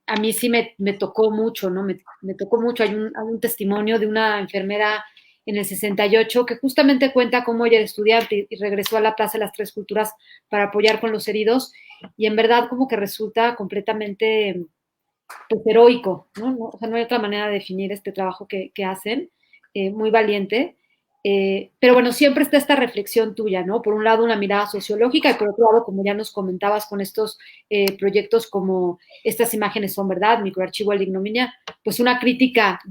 a mí sí me tocó mucho, ¿no? Me tocó mucho. Hay un testimonio de una enfermera en el 68 que justamente cuenta cómo ella era estudiante y regresó a la Plaza de las Tres Culturas para apoyar con los heridos y en verdad como que resulta completamente pues, heroico, ¿no? O sea, no hay otra manera de definir este trabajo que hacen, muy valiente. Pero bueno, siempre está esta reflexión tuya, ¿no? Por un lado, una mirada sociológica y por otro lado, como ya nos comentabas con estos proyectos como Estas imágenes son verdad, Microarchivo de la ignominia, pues una crítica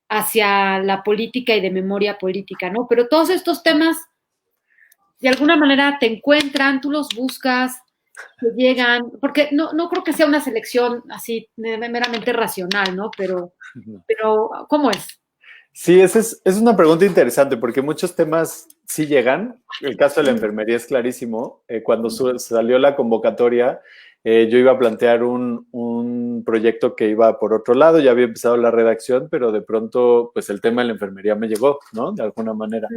hacia la política y de memoria política, ¿no? Pero todos estos temas, de alguna manera, te encuentran, tú los buscas, te llegan, porque no creo que sea una selección así meramente racional, ¿no? Pero ¿cómo es? Sí, esa es una pregunta interesante porque muchos temas sí llegan. El caso de la enfermería es clarísimo. Cuando salió la convocatoria, yo iba a plantear un proyecto que iba por otro lado, ya había empezado la redacción, pero de pronto, pues el tema de la enfermería me llegó, ¿no? De alguna manera.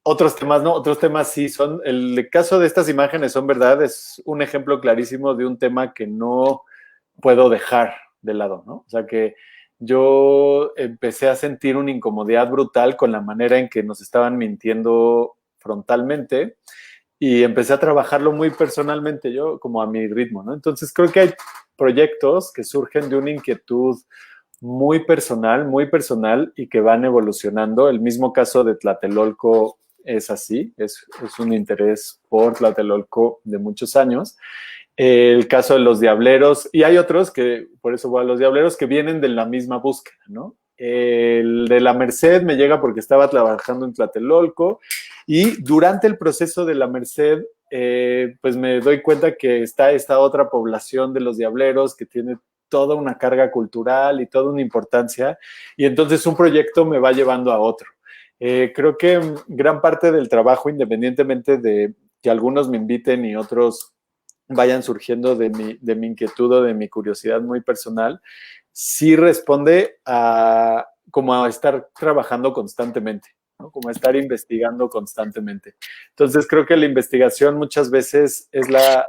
Otros temas, ¿no? Otros temas sí son. El caso de Estas imágenes son verdad, es un ejemplo clarísimo de un tema que no puedo dejar de lado, ¿no? O sea que yo empecé a sentir una incomodidad brutal con la manera en que nos estaban mintiendo frontalmente y empecé a trabajarlo muy personalmente, yo como a mi ritmo, ¿no? Entonces creo que hay proyectos que surgen de una inquietud muy personal y que van evolucionando. El mismo caso de Tlatelolco es así, es un interés por Tlatelolco de muchos años. El caso de los diableros, y hay otros que, por eso voy a los diableros, que vienen de la misma búsqueda, ¿no? El de la Merced me llega porque estaba trabajando en Tlatelolco y durante el proceso de la Merced, pues me doy cuenta que está esta otra población de los diableros que tiene toda una carga cultural y toda una importancia, y entonces un proyecto me va llevando a otro. Creo que gran parte del trabajo, independientemente de que algunos me inviten y otros vayan surgiendo de mi inquietud o de mi curiosidad muy personal, sí responde como a estar trabajando constantemente, ¿no? Como a estar investigando constantemente. Entonces creo que la investigación muchas veces es la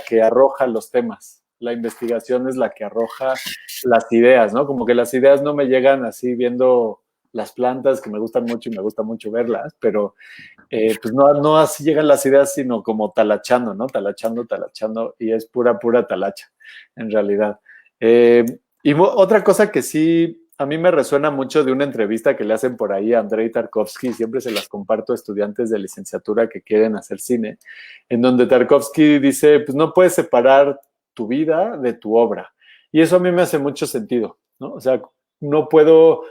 que arroja los temas. La investigación es la que arroja las ideas, ¿no? Como que las ideas no me llegan así viendo las plantas, que me gustan mucho y me gusta mucho verlas, pero pues no así llegan las ideas, sino como talachando, ¿no? Talachando, y es pura talacha, en realidad. Y otra cosa que sí a mí me resuena mucho de una entrevista que le hacen por ahí a Andrei Tarkovsky, siempre se las comparto a estudiantes de licenciatura que quieren hacer cine, en donde Tarkovsky dice, pues no puedes separar tu vida de tu obra. Y eso a mí me hace mucho sentido, ¿no? O sea, no puedo...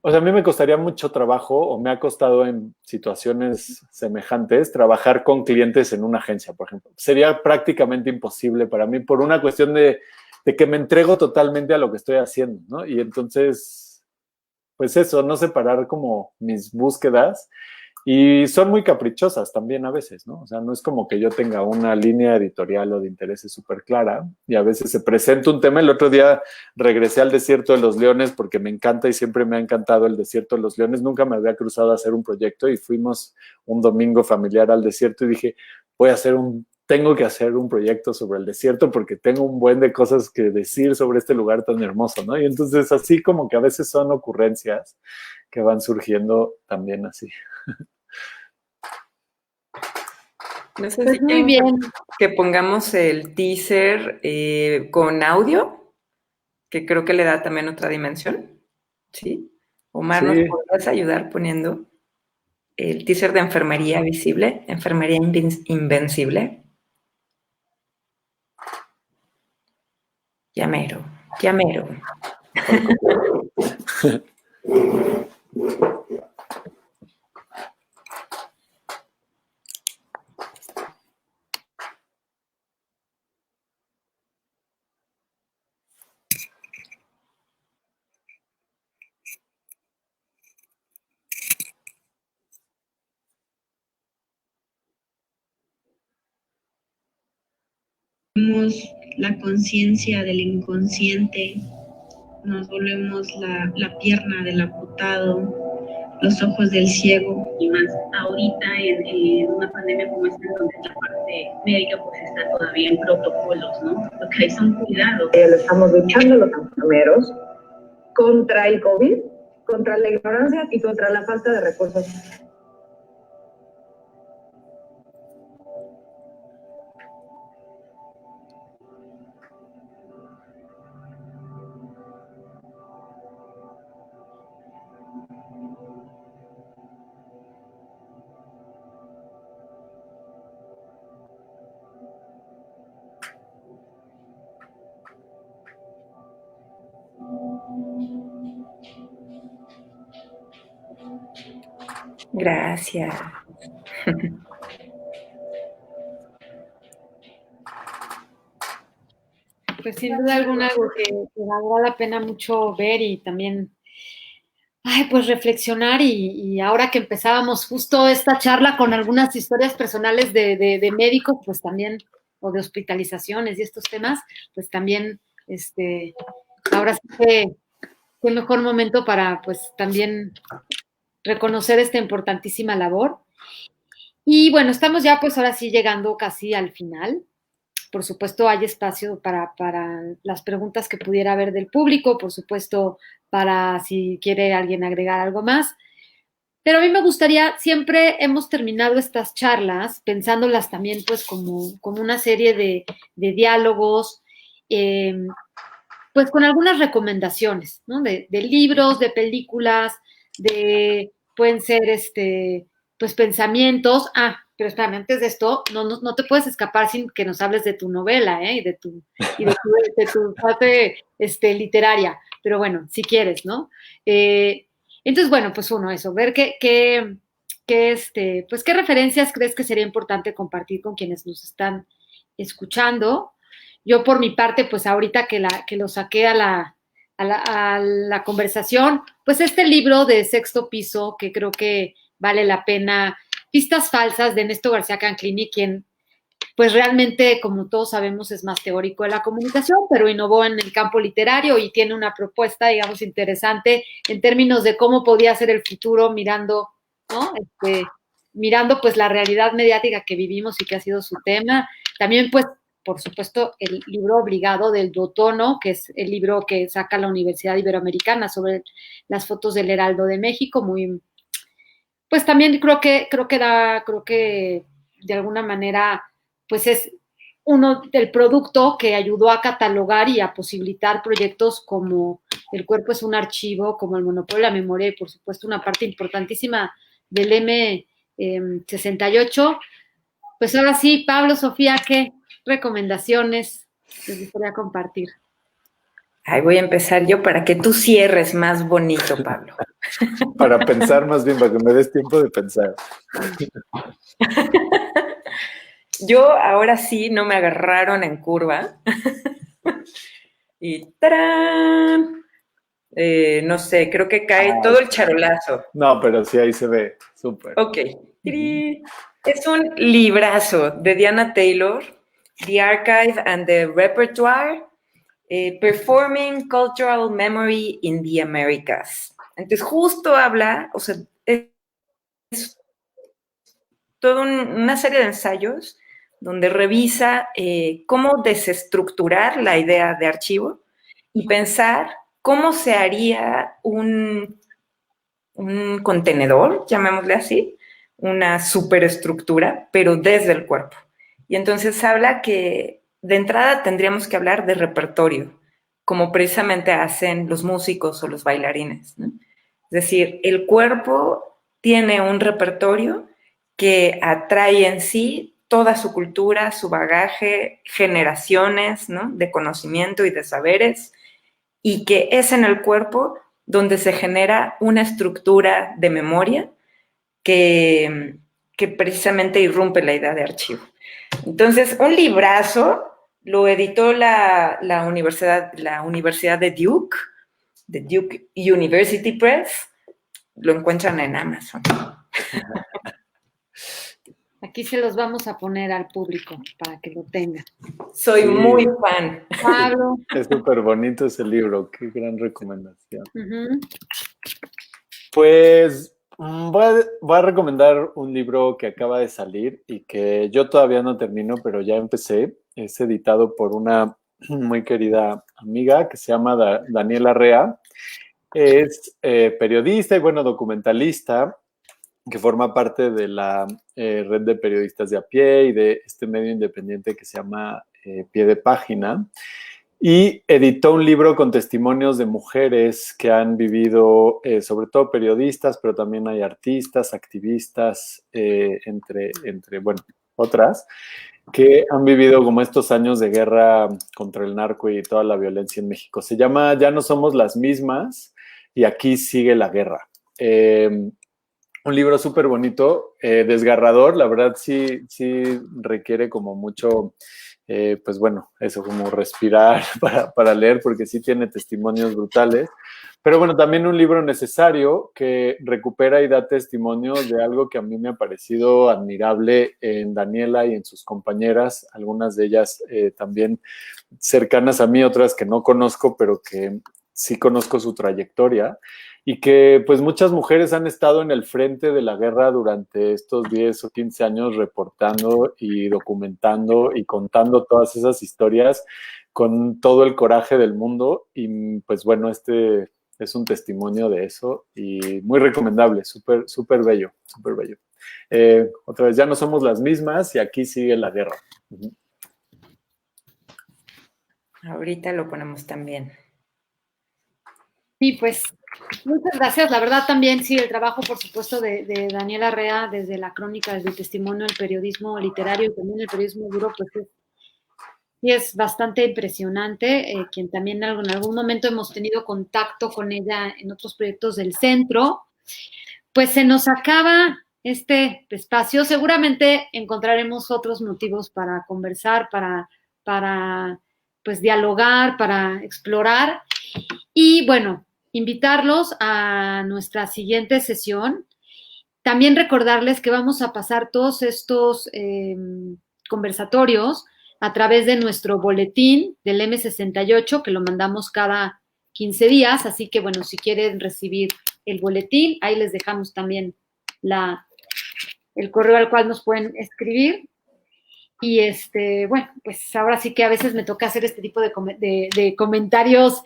O sea, a mí me costaría mucho trabajo, o me ha costado en situaciones semejantes, trabajar con clientes en una agencia, por ejemplo. Sería prácticamente imposible para mí por una cuestión de que me entrego totalmente a lo que estoy haciendo, ¿no? Y entonces, pues eso, no separar como mis búsquedas. Y son muy caprichosas también a veces, ¿no? O sea, no es como que yo tenga una línea editorial o de intereses súper clara y a veces se presenta un tema. El otro día regresé al Desierto de los Leones porque me encanta y siempre me ha encantado el Desierto de los Leones. Nunca me había cruzado a hacer un proyecto y fuimos un domingo familiar al desierto y dije, tengo que hacer un proyecto sobre el desierto porque tengo un buen de cosas que decir sobre este lugar tan hermoso, ¿no? Y entonces así como que a veces son ocurrencias que van surgiendo también así. No sé Pues si muy quieren bien. que pongamos el teaser con audio, que creo que le da también otra dimensión. ¿Sí? Omar, ¿nos Sí, podrías ayudar poniendo el teaser de Enfermería Visible, Enfermería Invencible? Llamero, llamero. por completo. La conciencia del inconsciente, nos volvemos la pierna del amputado, los ojos del ciego. Y más ahorita en una pandemia como esta, en donde la parte médica pues está todavía en protocolos, ¿no? Lo que hay son cuidados. Lo estamos luchando los enfermeros contra el COVID, contra la ignorancia y contra la falta de recursos. Gracias. Pues sin duda alguna algo que valdrá la pena mucho ver y también, ay, pues reflexionar y ahora que empezábamos justo esta charla con algunas historias personales de médicos, pues también, o de hospitalizaciones y estos temas, pues también, ahora sí que fue el mejor momento para, pues también reconocer esta importantísima labor. Y bueno, estamos ya pues ahora sí llegando casi al final. Por supuesto, hay espacio para las preguntas que pudiera haber del público, por supuesto, para si quiere alguien agregar algo más. Pero a mí me gustaría, siempre hemos terminado estas charlas pensándolas también pues como una serie de diálogos, eh, pues con algunas recomendaciones, ¿no? De libros, de películas, pueden ser pues pensamientos. Ah, pero espérame, antes de esto, no te puedes escapar sin que nos hables de tu novela, ¿eh? Y de tu parte literaria. Pero bueno, si quieres, ¿no? Entonces, bueno, pues uno, eso, ver pues qué referencias crees que sería importante compartir con quienes nos están escuchando. Yo por mi parte, pues ahorita que lo saqué a la conversación, pues este libro de Sexto Piso, que creo que vale la pena, Pistas Falsas de Néstor García Canclini, quien pues realmente, como todos sabemos, es más teórico de la comunicación, pero innovó en el campo literario y tiene una propuesta, digamos, interesante en términos de cómo podía ser el futuro mirando, ¿no? Mirando pues la realidad mediática que vivimos y que ha sido su tema. También pues por supuesto, el libro obligado del Dotono, que es el libro que saca la Universidad Iberoamericana sobre las fotos del Heraldo de México, muy, pues también creo que de alguna manera, pues es uno del producto que ayudó a catalogar y a posibilitar proyectos como El cuerpo es un archivo, como El monopolio de la memoria y por supuesto una parte importantísima del M68. Pues ahora sí, Pablo, Sofía, ¿qué recomendaciones les gustaría compartir? Ahí voy a empezar yo para que tú cierres más bonito, Pablo. Para pensar más bien, para que me des tiempo de pensar. Yo ahora sí no me agarraron en curva. Y ¡tarán! No sé, creo que cae todo el charolazo. No, pero sí ahí se ve, súper. Ok. Es un librazo de Diana Taylor, The Archive and the Repertoire, Performing Cultural Memory in the Americas. Entonces, justo habla, o sea, es toda una serie de ensayos donde revisa cómo desestructurar la idea de archivo y pensar cómo se haría un contenedor, llamémosle así, una superestructura, pero desde el cuerpo. Y entonces habla que de entrada tendríamos que hablar de repertorio, como precisamente hacen los músicos o los bailarines, ¿no? Es decir, el cuerpo tiene un repertorio que atrae en sí toda su cultura, su bagaje, generaciones, ¿no?, de conocimiento y de saberes, y que es en el cuerpo donde se genera una estructura de memoria que precisamente irrumpe la idea de archivo. Entonces, un librazo lo editó la Universidad de Duke University Press. Lo encuentran en Amazon. Aquí se los vamos a poner al público para que lo tengan. Soy muy fan. Pablo. Es súper bonito ese libro, qué gran recomendación. Uh-huh. Pues voy a recomendar un libro que acaba de salir y que yo todavía no termino, pero ya empecé. Es editado por una muy querida amiga que se llama Daniela Rea. Es periodista y, bueno, documentalista, que forma parte de la red de periodistas de a pie y de este medio independiente que se llama Pie de Página. Y editó un libro con testimonios de mujeres que han vivido, sobre todo periodistas, pero también hay artistas, activistas, entre, bueno, otras, que han vivido como estos años de guerra contra el narco y toda la violencia en México. Se llama Ya no somos las mismas y aquí sigue la guerra. Un libro súper bonito, desgarrador, la verdad sí requiere como mucho, pues bueno, eso, como respirar para leer, porque sí tiene testimonios brutales. Pero bueno, también un libro necesario que recupera y da testimonio de algo que a mí me ha parecido admirable en Daniela y en sus compañeras, algunas de ellas también cercanas a mí, otras que no conozco, pero que sí conozco su trayectoria, y que pues muchas mujeres han estado en el frente de la guerra durante estos 10 o 15 años reportando y documentando y contando todas esas historias con todo el coraje del mundo, y pues bueno, este es un testimonio de eso y muy recomendable, súper bello, súper bello. Otra vez, Ya no somos las mismas y aquí sigue la guerra. Uh-huh. Ahorita lo ponemos también. Sí, pues muchas gracias. La verdad también, sí, el trabajo, por supuesto, de Daniela Rea, desde la crónica, desde el testimonio, el periodismo literario y también el periodismo duro, pues es bastante impresionante. Quien también en algún momento hemos tenido contacto con ella en otros proyectos del centro. Pues se nos acaba este espacio. Seguramente encontraremos otros motivos para conversar, para pues dialogar, para explorar. Y bueno, invitarlos a nuestra siguiente sesión. También recordarles que vamos a pasar todos estos conversatorios a través de nuestro boletín del M68, que lo mandamos cada 15 días. Así que, bueno, si quieren recibir el boletín, ahí les dejamos también el correo al cual nos pueden escribir. Y bueno, pues ahora sí que a veces me toca hacer este tipo de comentarios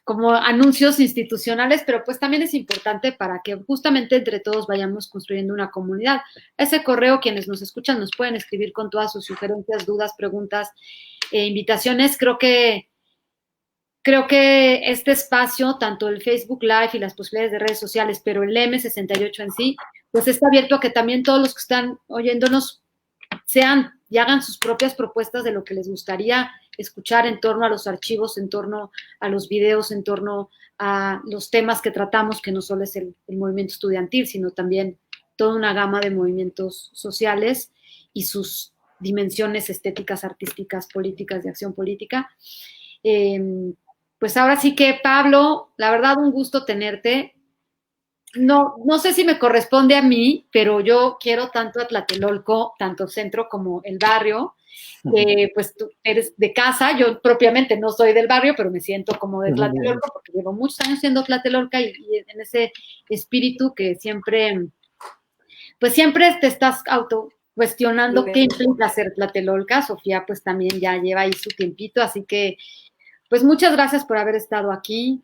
como anuncios institucionales, pero pues también es importante para que justamente entre todos vayamos construyendo una comunidad. Ese correo, quienes nos escuchan nos pueden escribir con todas sus sugerencias, dudas, preguntas, invitaciones. Creo que este espacio, tanto el Facebook Live y las posibilidades de redes sociales, pero el M68 en sí, pues está abierto a que también todos los que están oyéndonos sean y hagan sus propias propuestas de lo que les gustaría escuchar en torno a los archivos, en torno a los videos, en torno a los temas que tratamos, que no solo es el movimiento estudiantil, sino también toda una gama de movimientos sociales y sus dimensiones estéticas, artísticas, políticas, de acción política. Pues ahora sí que, Pablo, la verdad, un gusto tenerte. No sé si me corresponde a mí, pero yo quiero tanto a Tlatelolco, tanto centro como el barrio, que pues tú eres de casa. Yo propiamente no soy del barrio, pero me siento como de Tlatelolco porque llevo muchos años siendo tlatelolca y en ese espíritu que siempre, pues siempre te estás cuestionando qué implica ser tlatelolca. Sofía pues también ya lleva ahí su tiempito, así que pues muchas gracias por haber estado aquí.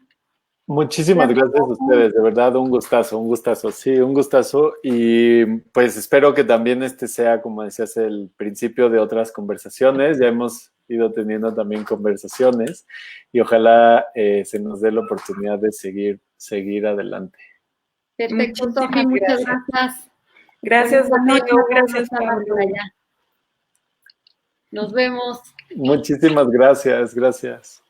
Muchísimas gracias a ustedes, de verdad, un gustazo, sí, un gustazo. Y pues espero que también este sea, como decías, el principio de otras conversaciones. Ya hemos ido teniendo también conversaciones y ojalá se nos dé la oportunidad de seguir adelante. Perfecto, Sofi, muchas gracias. Gracias, Buenas Darío, noches, gracias, buenas noches Pablo. por allá. Nos vemos. Muchísimas gracias, gracias.